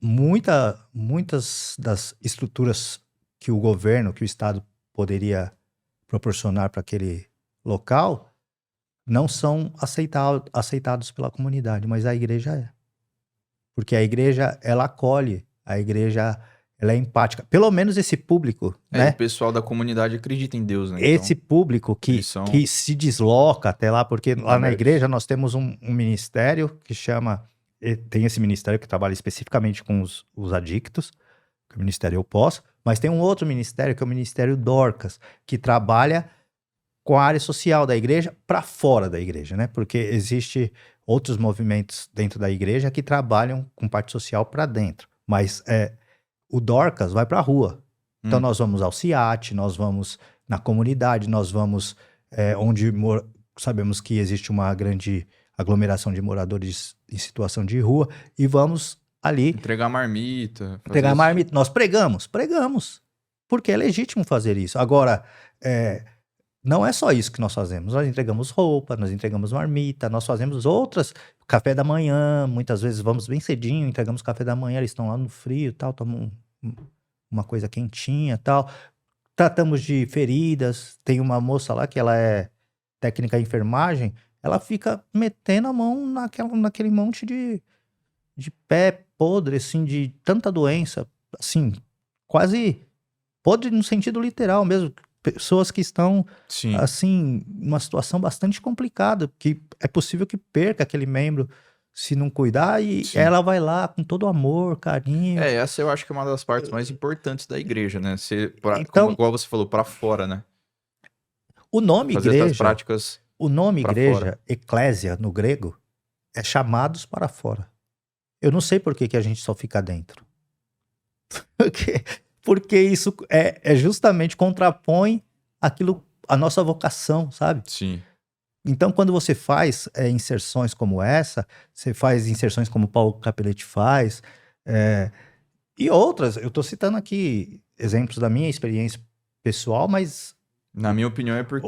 Muitas das estruturas que o governo, que o Estado poderia proporcionar para aquele local não são aceitados pela comunidade, mas a igreja é. Porque a igreja, ela acolhe, a igreja, ela é empática. Pelo menos esse público, né? O pessoal da comunidade acredita em Deus, né? Esse então, público que se desloca até lá, porque lá na igreja nós temos um ministério que chama... Tem esse ministério que trabalha especificamente com os adictos, que é o Ministério Eu Posso, mas tem um outro ministério que é o Ministério Dorcas, que trabalha com a área social da igreja para fora da igreja, né? Porque existe outros movimentos dentro da igreja que trabalham com parte social para dentro, mas o Dorcas vai para a rua. Então nós vamos ao CIAT, nós vamos na comunidade, nós vamos onde sabemos que existe uma grande aglomeração de moradores em situação de rua e vamos ali... Entregar marmita. Entregar marmita. Nós pregamos. Porque é legítimo fazer isso. Agora, não é só isso que nós fazemos. Nós entregamos roupa, nós entregamos marmita, nós fazemos outras... Café da manhã, muitas vezes vamos bem cedinho, entregamos café da manhã, eles estão lá no frio, tal, tomam uma coisa quentinha, tal. Tratamos de feridas. Tem uma moça lá que ela é técnica em enfermagem, ela fica metendo a mão naquele monte de pé podre, assim, de tanta doença, assim, quase podre no sentido literal mesmo. Pessoas que estão, Sim. assim, numa situação bastante complicada, que é possível que perca aquele membro se não cuidar, e Sim. ela vai lá com todo amor, carinho. Essa eu acho que é uma das partes mais importantes da igreja, né? Então, igual você falou, pra fora, né? O nome fazer igreja... essas práticas... O nome igreja, fora. eclésia, no grego, é chamados para fora. Eu não sei por que a gente só fica dentro. Porque isso justamente contrapõe a nossa vocação, sabe? Sim. Então, quando você faz inserções como essa, você faz inserções como o Paulo Capelletti faz, e outras, eu estou citando aqui exemplos da minha experiência pessoal, mas... Na minha opinião é porque...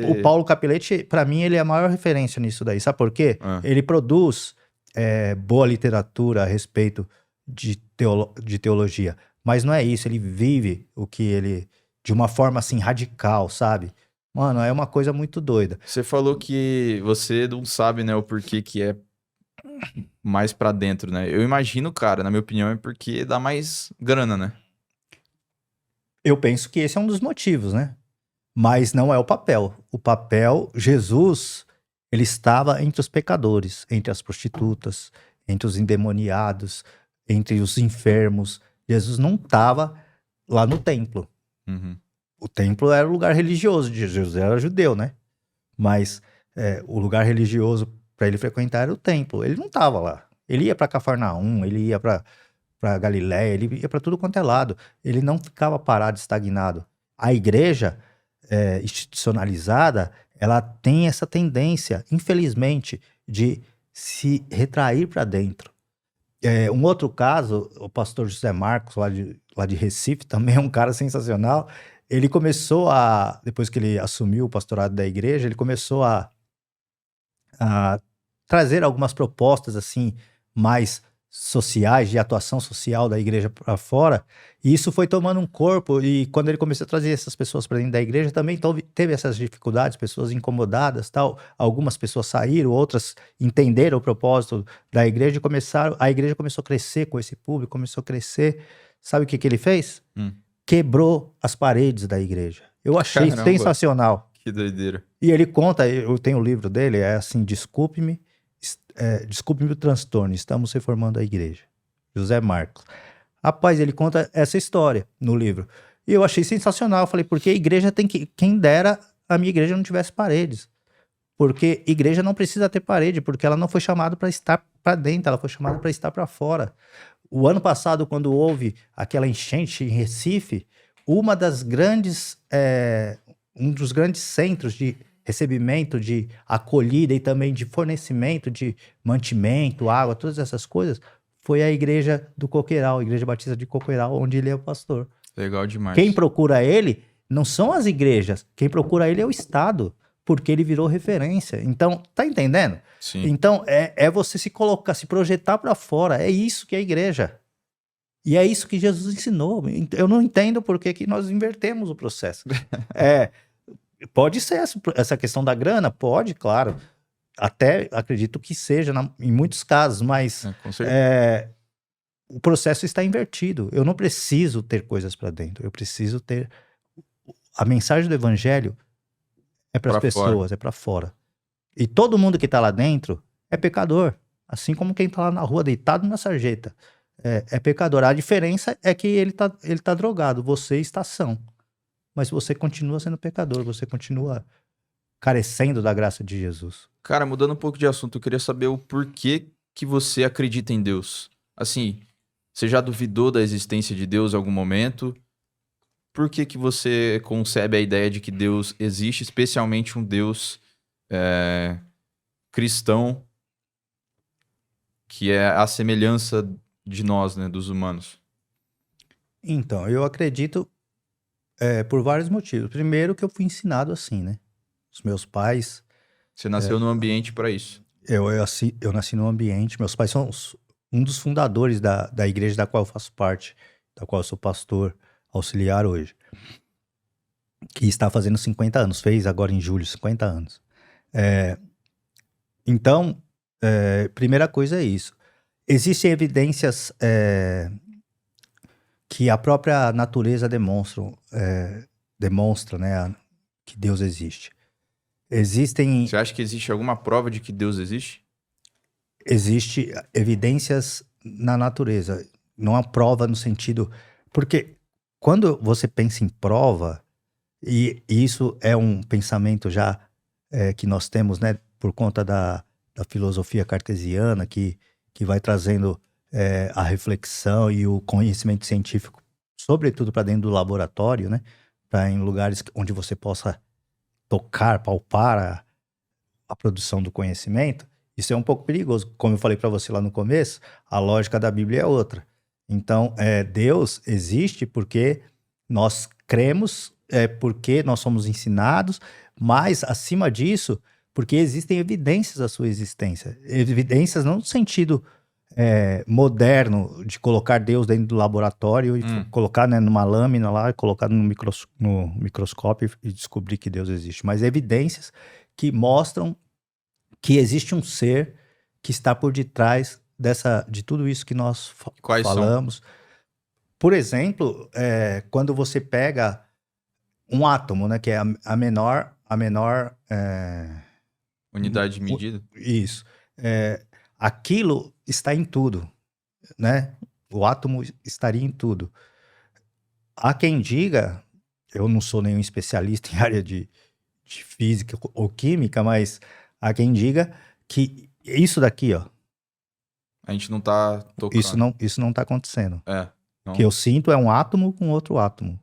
O Paulo Capelletti, para mim, ele é a maior referência nisso daí. Sabe por quê? Ele produz boa literatura a respeito de teologia. Mas não é isso, ele vive o que ele... De uma forma, assim, radical, sabe? Mano, é uma coisa muito doida. Você falou que você não sabe, né, o porquê que é mais pra dentro, né? Eu imagino, cara, na minha opinião, é porque dá mais grana, né? Eu penso que esse é um dos motivos, né? Mas não é o papel. O papel, Jesus, ele estava entre os pecadores, entre as prostitutas, entre os endemoniados, entre os enfermos. Jesus não estava lá no templo. Uhum. O templo era o lugar religioso, Jesus era judeu, né? Mas o lugar religioso para ele frequentar era o templo. Ele não estava lá. Ele ia para Cafarnaum, ele ia para Galiléia, ele ia para tudo quanto é lado. Ele não ficava parado, estagnado. A igreja... institucionalizada, ela tem essa tendência, infelizmente, de se retrair para dentro. Um outro caso, o pastor José Marcos, lá de Recife, também é um cara sensacional. Ele começou depois que ele assumiu o pastorado da igreja, ele começou a trazer algumas propostas assim mais sociais, de atuação social da igreja para fora, e isso foi tomando um corpo, e quando ele começou a trazer essas pessoas para dentro da igreja, também teve essas dificuldades, pessoas incomodadas, tal. Algumas pessoas saíram, outras entenderam o propósito da igreja e a igreja começou a crescer com esse público, começou a crescer. Sabe o que ele fez? quebrou as paredes da igreja. Eu achei Caramba. sensacional. Que doideira. E ele conta, eu tenho o livro dele, é assim, desculpe-me o transtorno, estamos reformando a igreja. José Marcos. Rapaz, ele conta essa história no livro. E eu achei sensacional. Eu falei, porque a igreja tem que... Quem dera a minha igreja não tivesse paredes. Porque igreja não precisa ter parede, porque ela não foi chamada para estar para dentro, ela foi chamada para estar para fora. O ano passado, quando houve aquela enchente em Recife, uma das grandes... um dos grandes centros de recebimento, de acolhida e também de fornecimento de mantimento, água, todas essas coisas, foi a igreja do Coqueiral, a Igreja Batista de Coqueiral, onde ele é o pastor. Legal demais. Quem procura ele não são as igrejas, quem procura ele é o Estado, porque ele virou referência. Então, tá entendendo? Sim. Então, é você se colocar, se projetar para fora, é isso que é a igreja. E é isso que Jesus ensinou. Eu não entendo por que nós invertemos o processo. Pode ser essa questão da grana? Pode, claro. Até acredito que seja em muitos casos, mas Com certeza. o processo está invertido. Eu não preciso ter coisas para dentro. Eu preciso ter... A mensagem do evangelho é para as pessoas, é para fora. E todo mundo que está lá dentro é pecador. Assim como quem está lá na rua deitado na sarjeta. É pecador. A diferença é que ele tá drogado. Você está são. Mas você continua sendo pecador, você continua carecendo da graça de Jesus. Cara, mudando um pouco de assunto, eu queria saber o porquê que você acredita em Deus. Assim, você já duvidou da existência de Deus em algum momento? Por que que você concebe a ideia de que Deus existe, especialmente um Deus cristão, que é a semelhança de nós, né, dos humanos? Então, eu acredito por vários motivos. Primeiro que eu fui ensinado assim, né? Os meus pais... Você nasceu num ambiente para isso. Eu nasci num ambiente... Meus pais são um dos fundadores da igreja da qual eu faço parte, da qual eu sou pastor auxiliar hoje. Que está fazendo 50 anos. Fez agora em julho 50 anos. Então, primeira coisa é isso. Existem evidências... que a própria natureza demonstra, né, que Deus existe. Você acha que existe alguma prova de que Deus existe? Existe evidências na natureza. Não há prova no sentido... Porque quando você pensa em prova, e isso é um pensamento já que nós temos, né, por conta da filosofia cartesiana, que vai trazendo... a reflexão e o conhecimento científico, sobretudo para dentro do laboratório, né? Para em lugares onde você possa tocar, palpar a produção do conhecimento. Isso é um pouco perigoso. Como eu falei para você lá no começo, a lógica da Bíblia é outra. Então, Deus existe porque nós cremos, porque nós somos ensinados, mas, acima disso, porque existem evidências da sua existência. Evidências não no sentido... moderno de colocar Deus dentro do laboratório e colocar, né, numa lâmina lá, e colocar no microscópio e descobrir que Deus existe. Mas evidências que mostram que existe um ser que está por detrás de tudo isso que nós falamos. São? Por exemplo, quando você pega um átomo, né, que é a menor unidade de medida? Isso. Aquilo está em tudo, né? O átomo estaria em tudo. Há quem diga, eu não sou nenhum especialista em área de física ou química, mas há quem diga que isso daqui, ó... A gente não tá tocando. Isso não tá acontecendo. Não. O que eu sinto é um átomo com outro átomo.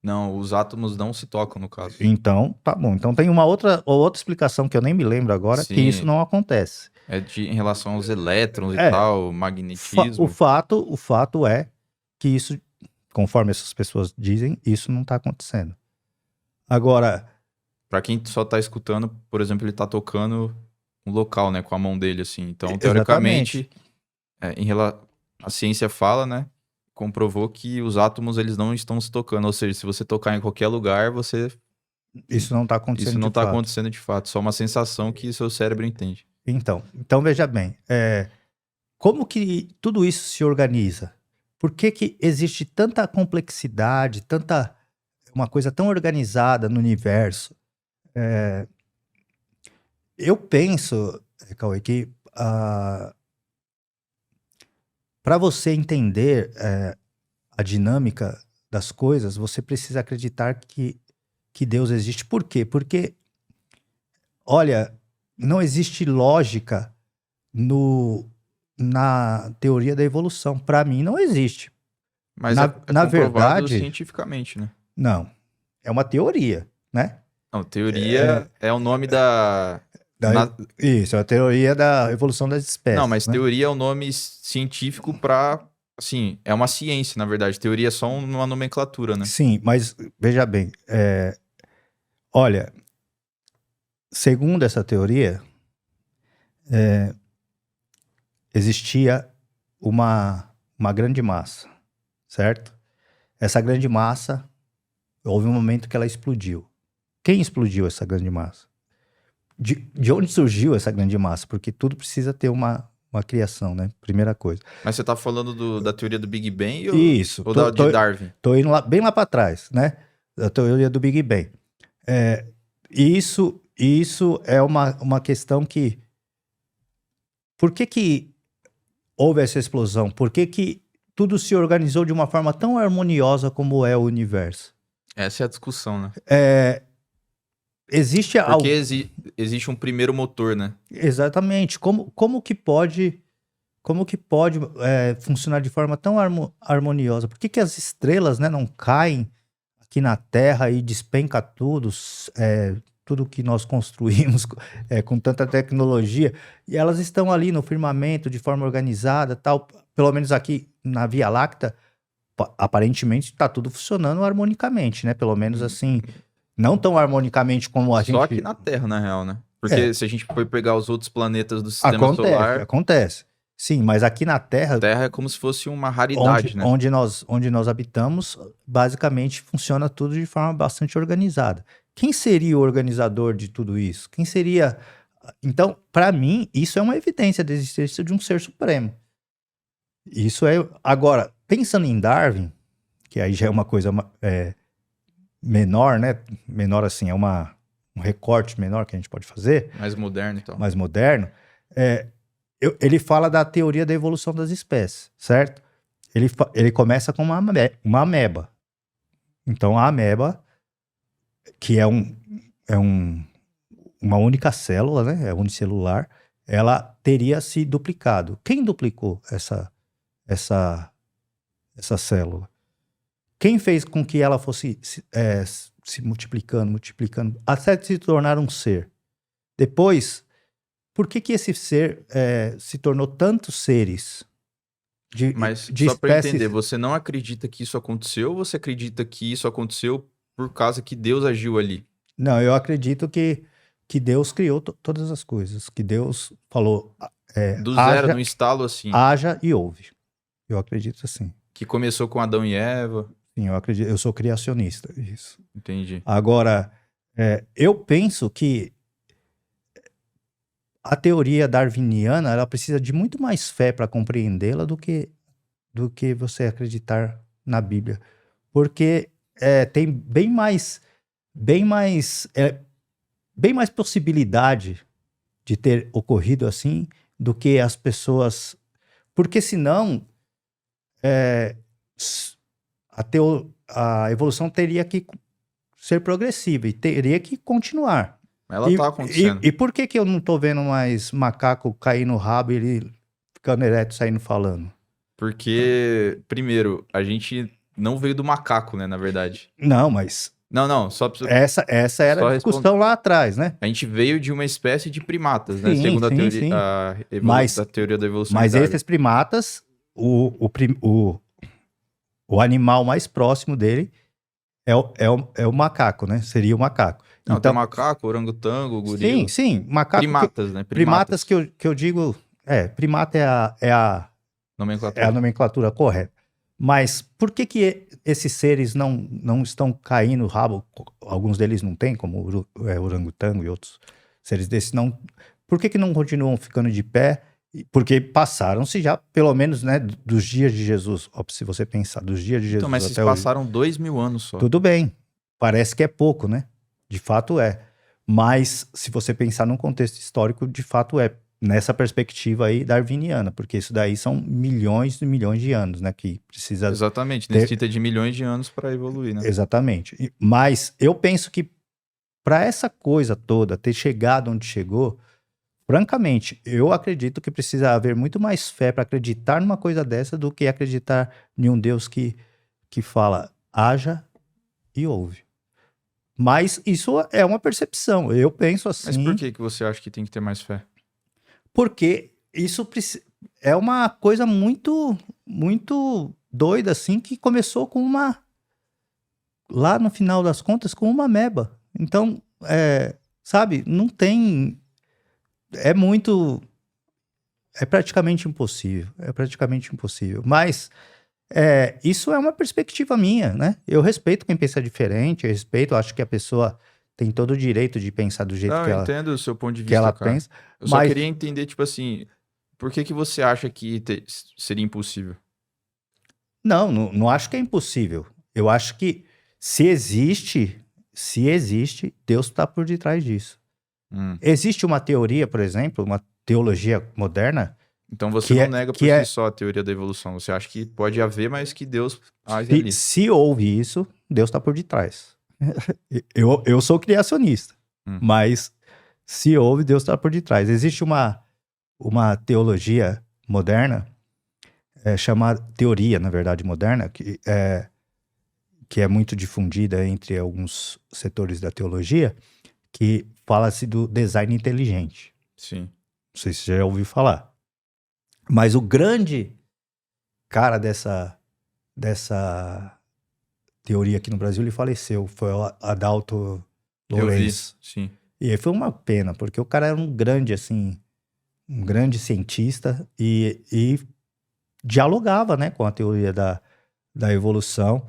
Não, os átomos não se tocam, no caso. Então, tá bom. Então tem uma outra explicação que eu nem me lembro agora, Sim. Que isso não acontece. Em relação aos elétrons e tal, magnetismo. O fato é que isso, conforme essas pessoas dizem, isso não está acontecendo. Agora... Para quem só tá escutando, por exemplo, ele tá tocando um local, né, com a mão dele, assim. Então, teoricamente, a ciência fala, né, comprovou que os átomos, eles não estão se tocando. Ou seja, se você tocar em qualquer lugar, Isso não está acontecendo Isso não está acontecendo de fato. Só uma sensação que seu cérebro entende. Então veja bem, como que tudo isso se organiza? Por que que existe tanta complexidade, uma coisa tão organizada no universo? Eu penso, Cauê, que para você entender a dinâmica das coisas, você precisa acreditar que Deus existe. Por quê? Porque, olha, não existe lógica na teoria da evolução. Para mim, não existe. Mas Na é comprovado verdade, cientificamente, né? não. É uma teoria, né? Não, teoria é o nome da... Isso, é a teoria da evolução das espécies. Não, mas né? teoria é o nome científico para... Assim, é uma ciência, na verdade. Teoria é só uma nomenclatura, né? Sim, mas veja bem, olha, segundo essa teoria, existia uma grande massa, certo? Essa grande massa, houve um momento que ela explodiu. Quem explodiu essa grande massa? De onde surgiu essa grande massa? Porque tudo precisa ter uma criação, né? Primeira coisa. Mas você tá falando da teoria do Big Bang Isso. ou de Darwin? Tô indo bem lá para trás, né? Da teoria do Big Bang. Isso é uma questão que... Por que houve essa explosão? Por que tudo se organizou de uma forma tão harmoniosa como é o universo? Essa é a discussão, né? Existe Porque existe um primeiro motor, né? Exatamente. Como que pode funcionar de forma tão harmoniosa? Por que as estrelas, né, não caem aqui na Terra e despenca tudo que nós construímos com tanta tecnologia, e elas estão ali no firmamento de forma organizada, tal. Pelo menos aqui na Via Láctea, aparentemente está tudo funcionando harmonicamente, né? Pelo menos assim, não tão harmonicamente como a gente... Só aqui na Terra, na real, né? Porque se a gente for pegar os outros planetas do sistema solar... Acontece. Sim, mas aqui na Terra... A Terra é como se fosse uma raridade, né? Onde nós habitamos, basicamente funciona tudo de forma bastante organizada. Quem seria o organizador de tudo isso? Quem seria... Então, para mim, isso é uma evidência da existência de um ser supremo. Isso é... Agora, pensando em Darwin, que aí já é uma coisa menor, né? Menor assim, é um recorte menor que a gente pode fazer. Mais moderno, então. Mais moderno. Ele fala da teoria da evolução das espécies, certo? Ele começa com uma ameba. Então, a ameba, que é uma única célula, né? É unicelular, ela teria se duplicado. Quem duplicou essa célula? Quem fez com que ela fosse se multiplicando, até se tornar um ser? Depois, por que esse ser se tornou tantos seres? Mas de só para espécies... entender, você não acredita que isso aconteceu ou você acredita que isso aconteceu por causa que Deus agiu ali? Não, eu acredito que Deus criou todas as coisas, que Deus falou... Do zero, no estalo assim. Haja e houve. Eu acredito assim. Que começou com Adão e Eva. Sim, eu acredito. Eu sou criacionista, isso. Entendi. Agora, eu penso que a teoria darwiniana, ela precisa de muito mais fé para compreendê-la do que você acreditar na Bíblia. Porque tem bem mais possibilidade de ter ocorrido assim do que as pessoas... Porque senão a evolução teria que ser progressiva e teria que continuar. Ela está acontecendo. E por que eu não estou vendo mais macaco cair no rabo e ele ficando ereto saindo falando? Porque, primeiro, a gente não veio do macaco, né, na verdade. Não, mas... Não, só pra... Essa era a discussão lá atrás, né? A gente veio de uma espécie de primatas, né? Sim, Segundo sim. a teoria da evolução. Mas esses primatas, o animal mais próximo dele é o macaco, né? Seria o macaco. Não, tem macaco, orangotango, gorila. Sim, macaco. Primatas, né? Primatas que eu digo... primata é a nomenclatura correta. Mas por que esses seres não estão caindo no rabo? Alguns deles não têm, como o orangotango e outros seres desses. Não, por que não continuam ficando de pé Porque passaram-se já, pelo menos, né, dos dias de Jesus. Ó, se você pensar, dos dias de Jesus Então, mas vocês até hoje. passaram 2000 anos só. Tudo bem. Parece que é pouco, né? De fato é. Mas se você pensar num contexto histórico, de fato é. Nessa perspectiva aí darwiniana, porque isso daí são milhões e milhões de anos, né? Que precisa. Exatamente, ter- necessita de milhões de anos para evoluir, né? Exatamente. Mas eu penso que para essa coisa toda ter chegado onde chegou, francamente, eu acredito que precisa haver muito mais fé para acreditar numa coisa dessa do que acreditar em um Deus que fala, haja e ouve. Mas isso é uma percepção. Eu penso Mas assim, por que você acha que tem que ter mais fé? porque isso é uma coisa muito, muito doida, assim, que começou com lá no final das contas, com uma ameba. Então, sabe, não tem. É muito. É praticamente impossível. É praticamente impossível. Mas isso é uma perspectiva minha, né? Eu respeito quem pensa diferente, eu respeito, acho que a pessoa tem todo o direito de pensar do jeito Não, que eu ela, entendo o seu ponto de que ela vista, cara. pensa. Eu só Mas queria entender, tipo assim, por que você acha que seria impossível? não acho que é impossível. Eu acho que se existe, Deus está por detrás disso. Hum. Existe uma teoria, por exemplo, uma teologia moderna, Então você que não é, nega por que si é só a teoria da evolução. Você acha que pode haver, mas que Deus age ali. se houve isso, Deus está por detrás. Eu sou criacionista, Hum. mas se houve, Deus está por detrás. Existe uma teologia moderna, chamada teoria, na verdade, moderna, que é muito difundida entre alguns setores da teologia, que fala-se do design inteligente. Sim. Não sei se você já ouviu falar. Mas o grande cara dessa teoria aqui no Brasil, ele faleceu. Foi o Adalto Eu vi, Lorenz. sim. E aí foi uma pena, porque o cara era um grande, assim, um grande cientista e dialogava, né, com a teoria da evolução,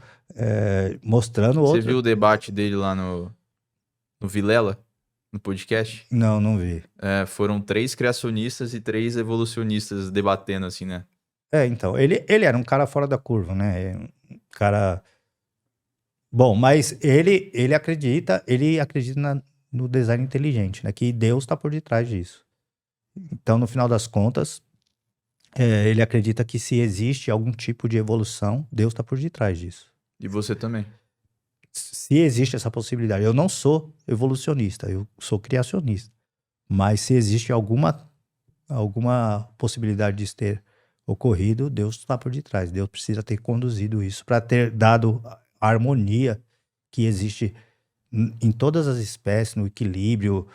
mostrando Você outra... viu o debate dele lá no Vilela, no podcast? Não vi. Foram 3 criacionistas e 3 evolucionistas debatendo, assim, né? Então, ele era um cara fora da curva, né? Um cara... Bom, mas ele acredita no design inteligente, né? Que Deus está por detrás disso. Então, no final das contas, ele acredita que se existe algum tipo de evolução, Deus está por detrás disso. E você também. Se existe essa possibilidade. Eu não sou evolucionista, eu sou criacionista. Mas se existe alguma possibilidade disso ter ocorrido, Deus está por detrás. Deus precisa ter conduzido isso para ter dado a harmonia que existe em todas as espécies, no equilíbrio.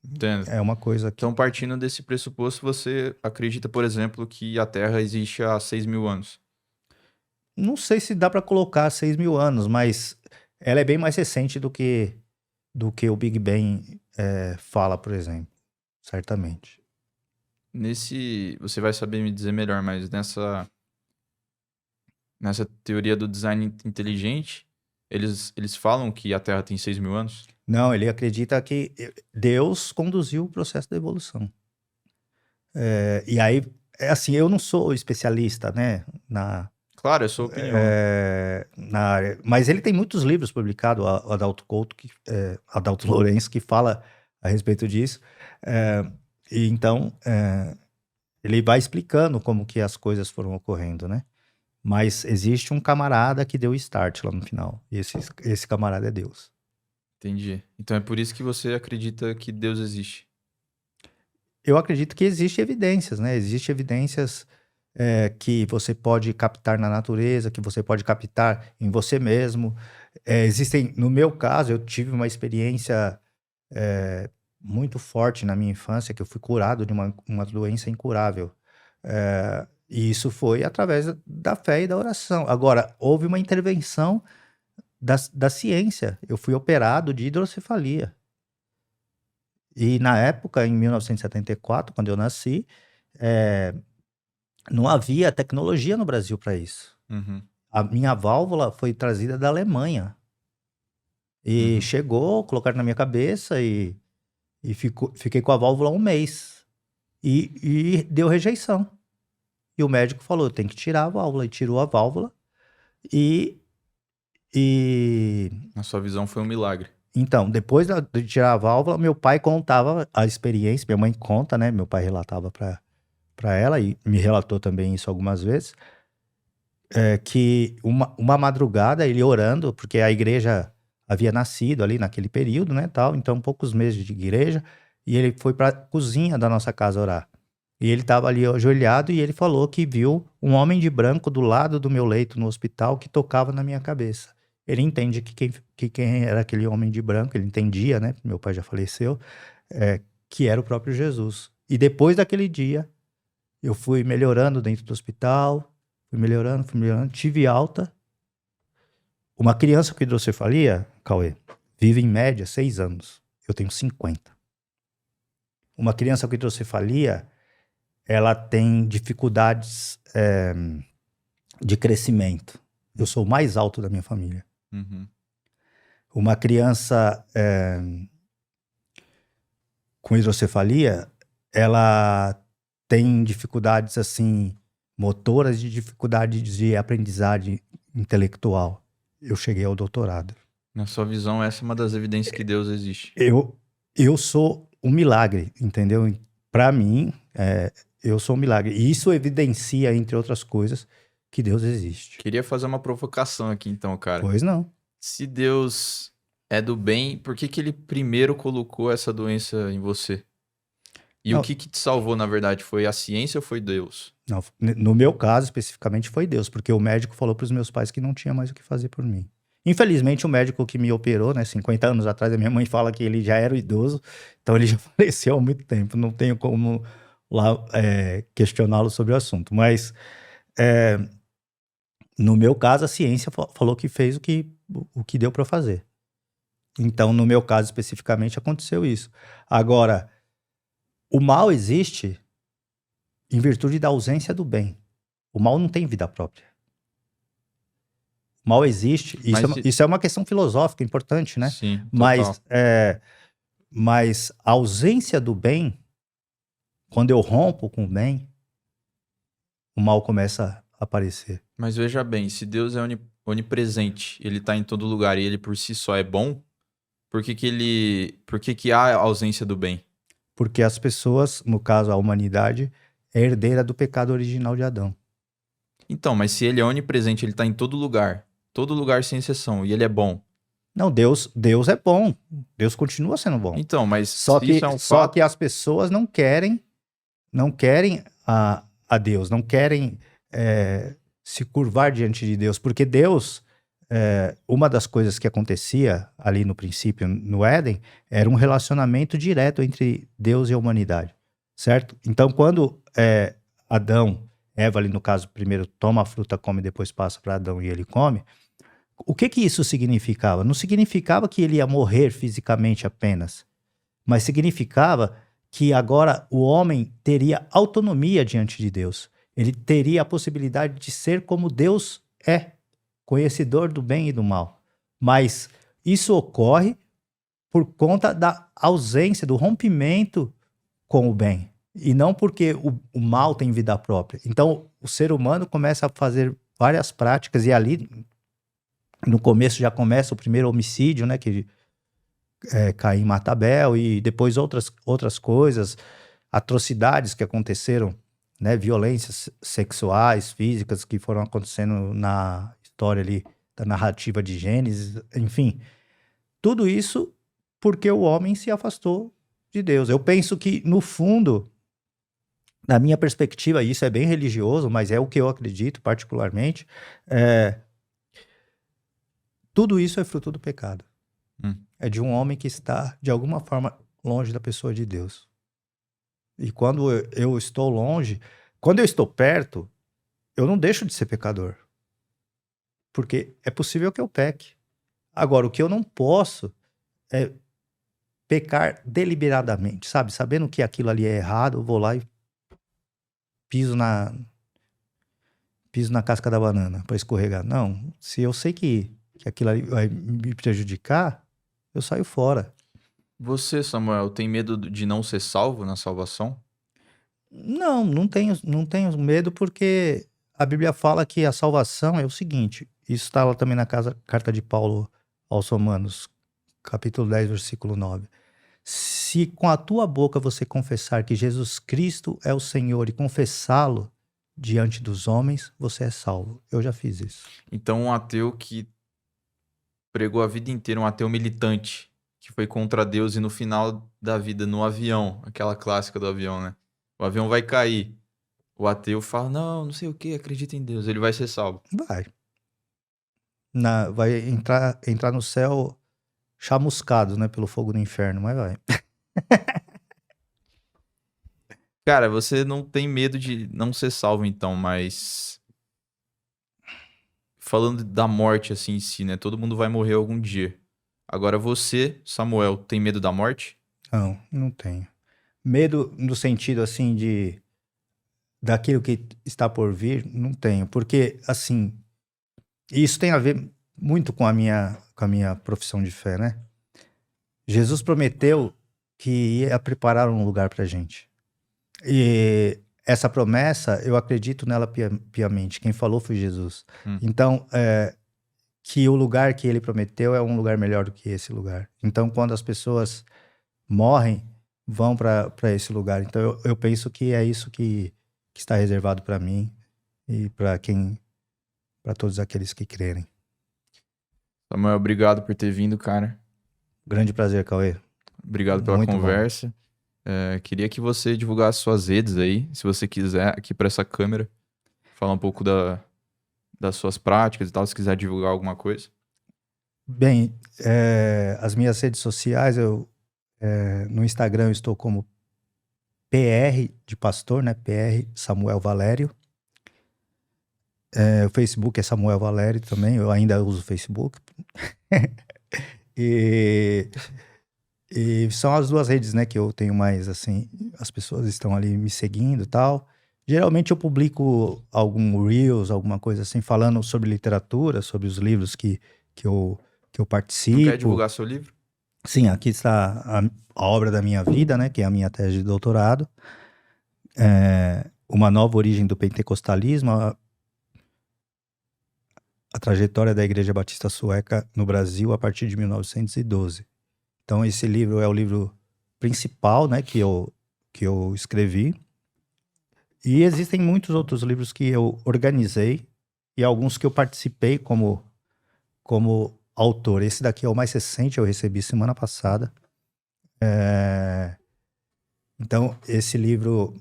Entendo. É uma coisa que... Então, partindo desse pressuposto, você acredita, por exemplo, que a Terra existe há 6.000 anos? Não sei se dá para colocar 6.000 anos, mas ela é bem mais recente do que o Big Bang fala, por exemplo. Certamente. Você vai saber me dizer melhor, mas nessa teoria do design inteligente, eles falam que a Terra tem 6.000 anos? Não, ele acredita que Deus conduziu o processo da evolução. E aí, assim, eu não sou especialista, né, Claro, é a sua opinião. na área, mas ele tem muitos livros publicados, o Adalto Couto, Adalto Lorenz, que fala a respeito disso. E então, ele vai explicando como que as coisas foram ocorrendo, né? Mas existe um camarada que deu o start lá no final. E esse camarada é Deus. Entendi. Então é por isso que você acredita que Deus existe. Eu acredito que existem evidências, né? Existem evidências que você pode captar na natureza, que você pode captar em você mesmo. No meu caso, eu tive uma experiência muito forte na minha infância, que eu fui curado de uma doença incurável. E isso foi através da fé e da oração. Agora, houve uma intervenção da ciência. Eu fui operado de hidrocefalia. E na época, em 1974, quando eu nasci, não havia tecnologia no Brasil para isso. Uhum. A minha válvula foi trazida da Alemanha. E chegou, colocaram na minha cabeça e fiquei com a válvula 1 mês. e deu rejeição. E o médico falou, tem que tirar a válvula. E tirou a válvula. E Na sua visão foi um milagre. então, depois de tirar a válvula, meu pai contava a experiência. Minha mãe conta, né? Meu pai relatava para ela e me relatou também isso algumas vezes. Que uma madrugada ele orando, porque a igreja havia nascido ali naquele período, né, tal, então poucos meses de igreja, e ele foi para a cozinha da nossa casa orar. E ele estava ali ajoelhado e ele falou que viu um homem de branco do lado do meu leito no hospital que tocava na minha cabeça. Ele entende que quem era aquele homem de branco, ele entendia, né, meu pai já faleceu, que era o próprio Jesus. E depois daquele dia, eu fui melhorando dentro do hospital, fui melhorando, tive alta. Uma criança com hidrocefalia, Cauê, vive em média 6 anos. Eu tenho 50. Uma criança com hidrocefalia, ela tem dificuldades de crescimento. Eu sou o mais alto da minha família. Uhum. Uma criança com hidrocefalia, ela tem dificuldades assim motoras e dificuldades de aprendizagem intelectual. Eu cheguei ao doutorado. Na sua visão, essa é uma das evidências que Deus existe. Eu sou um milagre, entendeu? Para mim, eu sou um milagre. E isso evidencia, entre outras coisas, que Deus existe. Queria fazer uma provocação aqui então, cara. Pois não. Se Deus é do bem, por que ele primeiro colocou essa doença em você? E Não. o que te salvou, na verdade? Foi a ciência ou foi Deus? Não, no meu caso, especificamente, foi Deus, porque o médico falou para os meus pais que não tinha mais o que fazer por mim. Infelizmente, o médico que me operou, né, 50 anos atrás, a minha mãe fala que ele já era idoso, então ele já faleceu há muito tempo, não tenho como lá questioná-lo sobre o assunto. Mas, no meu caso, a ciência falou que fez o que deu para fazer. Então, no meu caso, especificamente, aconteceu isso. Agora, o mal existe em virtude da ausência do bem. O mal não tem vida própria. O mal existe. Isso é uma questão filosófica importante, né? Sim, total. Mas a ausência do bem, quando eu rompo com o bem, o mal começa a aparecer. Mas veja bem, se Deus é onipresente, ele está em todo lugar e ele por si só é bom, por que há a ausência do bem? Porque as pessoas, no caso a humanidade, é herdeira do pecado original de Adão. Então, mas se ele é onipresente, ele está em todo lugar sem exceção, e ele é bom. Não, Deus é bom. Deus continua sendo bom. Então, mas só fato... que as pessoas não querem a Deus, não querem se curvar diante de Deus, porque Deus, uma das coisas que acontecia ali no princípio, no Éden, era um relacionamento direto entre Deus e a humanidade, certo? Então, quando Adão, Eva ali no caso, primeiro toma a fruta, come, depois passa para Adão e ele come, o que isso significava? Não significava que ele ia morrer fisicamente apenas, mas significava que agora o homem teria autonomia diante de Deus. Ele teria a possibilidade de ser como Deus é, conhecedor do bem e do mal. Mas isso ocorre por conta da ausência, do rompimento com o bem. E não porque o mal tem vida própria. Então, o ser humano começa a fazer várias práticas, e ali, no começo, já começa o primeiro homicídio, né? Que Caim mata Abel, e depois outras coisas, atrocidades que aconteceram, né? Violências sexuais, físicas, que foram acontecendo na história ali, da narrativa de Gênesis, enfim. Tudo isso porque o homem se afastou de Deus. Eu penso que, no fundo, na minha perspectiva, isso é bem religioso, mas é o que eu acredito particularmente, tudo isso é fruto do pecado. É de um homem que está, de alguma forma, longe da pessoa de Deus. E quando eu estou longe, quando eu estou perto, eu não deixo de ser pecador. Porque é possível que eu peque. Agora, o que eu não posso é pecar deliberadamente, sabe? Sabendo que aquilo ali é errado, eu vou lá e piso na casca da banana para escorregar. Não, se eu sei que aquilo ali vai me prejudicar, eu saio fora. Você, Samuel, tem medo de não ser salvo na salvação? Não tenho medo, porque a Bíblia fala que a salvação é o seguinte, isso está lá também na carta de Paulo aos Romanos, capítulo 10, versículo 9. Se com a tua boca você confessar que Jesus Cristo é o Senhor e confessá-lo diante dos homens, você é salvo. Eu já fiz isso. Então, um ateu que pregou a vida inteira, um ateu militante, que foi contra Deus e no final da vida, no avião, aquela clássica do avião, né? O avião vai cair. O ateu fala, não sei o que, acredita em Deus, ele vai ser salvo. Vai. Vai entrar no céu chamuscado, né, pelo fogo do inferno, mas vai. Cara, você não tem medo de não ser salvo, então, mas falando da morte assim em si, né? Todo mundo vai morrer algum dia. Agora você, Samuel, tem medo da morte? Não tenho. Medo no sentido, assim, daquilo que está por vir, não tenho. Porque, assim, isso tem a ver muito com a minha profissão de fé, né? Jesus prometeu que ia preparar um lugar pra gente. E essa promessa, eu acredito nela piamente. Quem falou foi Jesus. Então, que o lugar que ele prometeu é um lugar melhor do que esse lugar. Então, quando as pessoas morrem, vão para esse lugar. Então, eu penso que é isso que está reservado para mim e para todos aqueles que crerem. Samuel, obrigado por ter vindo, cara. Grande prazer, Cauê. Obrigado pela Muito bom. conversa. Queria que você divulgasse suas redes aí, se você quiser, aqui para essa câmera. Falar um pouco das suas práticas e tal, se quiser divulgar alguma coisa. Bem, as minhas redes sociais, no Instagram eu estou como PR de pastor, né? PR Samuel Valério. O Facebook é Samuel Valério também, eu ainda uso o Facebook. E são as duas redes, né, que eu tenho mais, assim, as pessoas estão ali me seguindo e tal. Geralmente eu publico algum Reels, alguma coisa assim, falando sobre literatura, sobre os livros que eu participo. Não quer divulgar seu livro? Sim, aqui está a obra da minha vida, né, que é a minha tese de doutorado. Uma nova origem do pentecostalismo, a trajetória da Igreja Batista Sueca no Brasil a partir de 1912. Então esse livro é o livro principal, né, que eu escrevi. E existem muitos outros livros que eu organizei e alguns que eu participei como autor. Esse daqui é o mais recente, eu recebi semana passada. Então, esse livro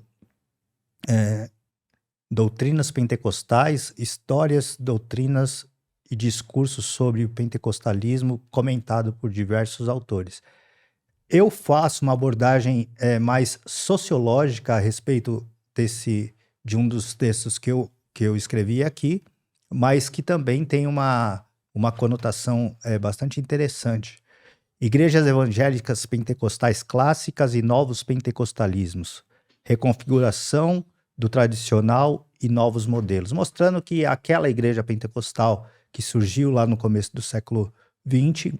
Doutrinas Pentecostais, Histórias, Doutrinas e Discursos sobre o Pentecostalismo, comentado por diversos autores. Eu faço uma abordagem mais sociológica a respeito de um dos textos que eu escrevi aqui, mas que também tem uma conotação bastante interessante. Igrejas evangélicas pentecostais clássicas e novos pentecostalismos. Reconfiguração do tradicional e novos modelos, mostrando que aquela igreja pentecostal que surgiu lá no começo do século XX,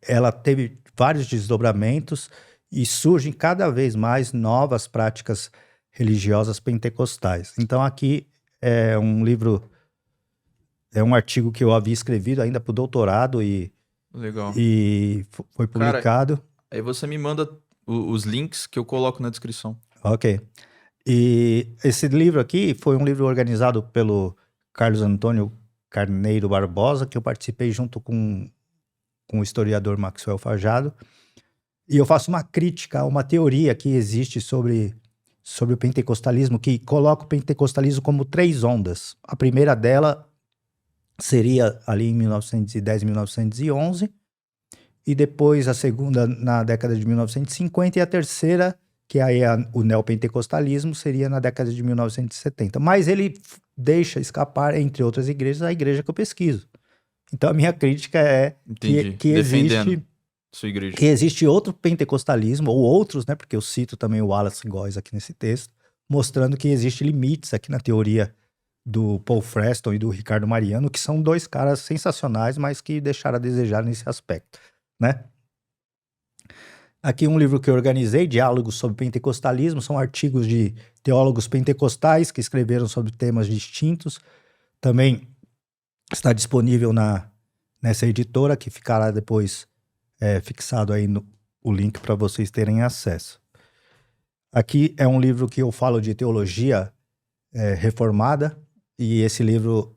ela teve vários desdobramentos e surgem cada vez mais novas práticas religiosas pentecostais. Então aqui é um livro, é um artigo que eu havia escrevido ainda para o doutorado Legal. E foi publicado. Cara, aí você me manda os links que eu coloco na descrição. Ok. E esse livro aqui foi um livro organizado pelo Carlos Antônio Carneiro Barbosa, que eu participei junto com o historiador Maxwell Fajado. E eu faço uma crítica a uma teoria que existe sobre o pentecostalismo, que coloca o pentecostalismo como 3 ondas. A primeira dela seria ali em 1910, 1911, e depois a segunda na década de 1950, e a terceira, que aí é o neopentecostalismo, seria na década de 1970. Mas ele deixa escapar, entre outras igrejas, a igreja que eu pesquiso. Então a minha crítica é que existe sua igreja. Que existe outro pentecostalismo, ou outros, né? Porque eu cito também o Wallace Góes aqui nesse texto, mostrando que existe limites aqui na teoria do Paul Freston e do Ricardo Mariano, que são 2 caras sensacionais, mas que deixaram a desejar nesse aspecto, né? Aqui um livro que eu organizei, Diálogos sobre Pentecostalismo, são artigos de teólogos pentecostais que escreveram sobre temas distintos. Também está disponível nessa editora, que ficará depois fixado aí o link para vocês terem acesso. Aqui é um livro que eu falo de teologia reformada, e esse livro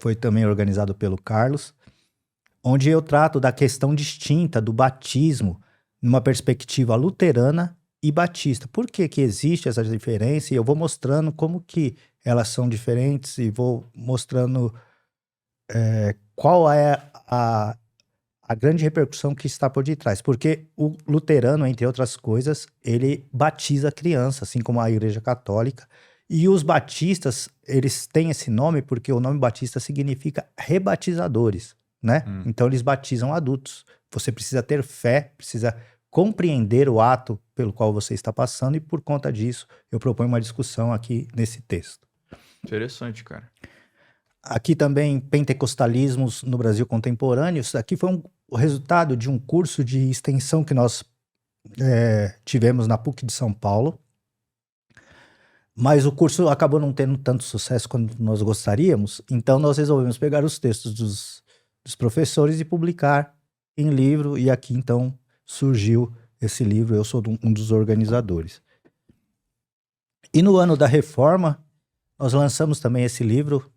foi também organizado pelo Carlos, onde eu trato da questão distinta do batismo numa perspectiva luterana e batista. Por que que existe essa diferença? E eu vou mostrando como que elas são diferentes e vou mostrando qual é a grande repercussão que está por detrás. Porque o luterano, entre outras coisas, ele batiza a criança, assim como a Igreja Católica. E os batistas, eles têm esse nome porque o nome batista significa rebatizadores, né? Então eles batizam adultos. Você precisa ter fé, precisa compreender o ato pelo qual você está passando, e por conta disso eu proponho uma discussão aqui nesse texto. Interessante, cara. Aqui também, pentecostalismos no Brasil contemporâneo. Isso aqui foi o resultado de um curso de extensão que nós tivemos na PUC de São Paulo. Mas o curso acabou não tendo tanto sucesso quanto nós gostaríamos, então nós resolvemos pegar os textos dos professores e publicar em livro, e aqui então surgiu esse livro. Eu sou um dos organizadores. E no ano da Reforma, nós lançamos também esse livro,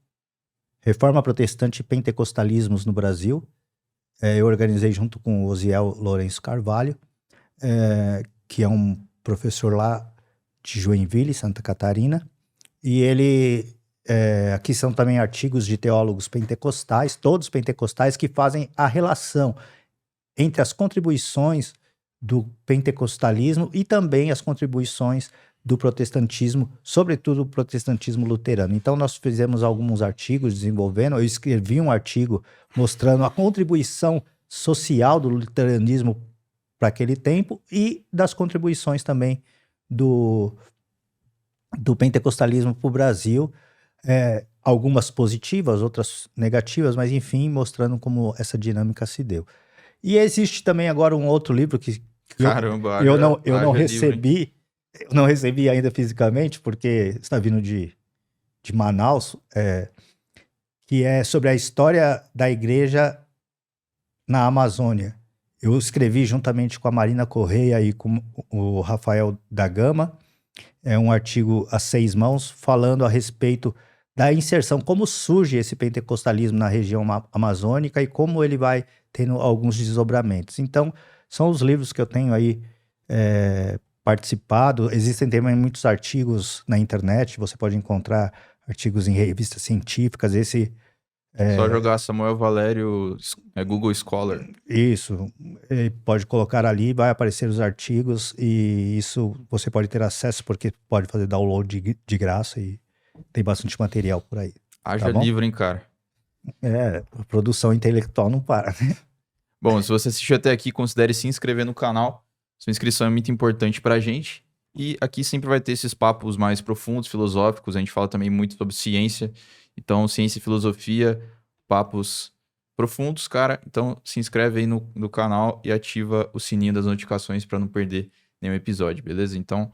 Reforma Protestante e Pentecostalismos no Brasil. Eu organizei junto com o Osiel Lourenço Carvalho, que é um professor lá de Joinville, Santa Catarina, e ele, aqui são também artigos de teólogos pentecostais, todos pentecostais, que fazem a relação entre as contribuições do pentecostalismo e também as contribuições do protestantismo, sobretudo o protestantismo luterano. Então nós fizemos alguns artigos desenvolvendo, eu escrevi um artigo mostrando a contribuição social do luteranismo para aquele tempo e das contribuições também do pentecostalismo para o Brasil, algumas positivas, outras negativas, mas enfim, mostrando como essa dinâmica se deu. E existe também agora um outro livro que Caramba, eu não recebi, eu não recebi ainda fisicamente, porque está vindo de Manaus, que é sobre a história da igreja na Amazônia. Eu escrevi juntamente com a Marina Correia e com o Rafael da Gama, um artigo a 6 mãos, falando a respeito da inserção, como surge esse pentecostalismo na região amazônica e como ele vai tendo alguns desdobramentos. Então, são os livros que eu tenho aí participado. Existem também muitos artigos na internet, você pode encontrar artigos em revistas científicas. Só jogar Samuel Valério, Google Scholar. Isso, pode colocar ali, vai aparecer os artigos, e isso você pode ter acesso porque pode fazer download de graça e tem bastante material por aí. Haja livro, hein, cara? A produção intelectual não para, né? Bom, se você assistiu até aqui, considere se inscrever no canal. Sua inscrição é muito importante pra gente. E aqui sempre vai ter esses papos mais profundos, filosóficos. A gente fala também muito sobre ciência. Então, ciência e filosofia, papos profundos, cara. Então, se inscreve aí no canal e ativa o sininho das notificações para não perder nenhum episódio, beleza? Então,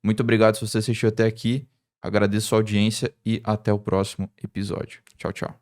muito obrigado se você assistiu até aqui. Agradeço a sua audiência e até o próximo episódio. Tchau, tchau.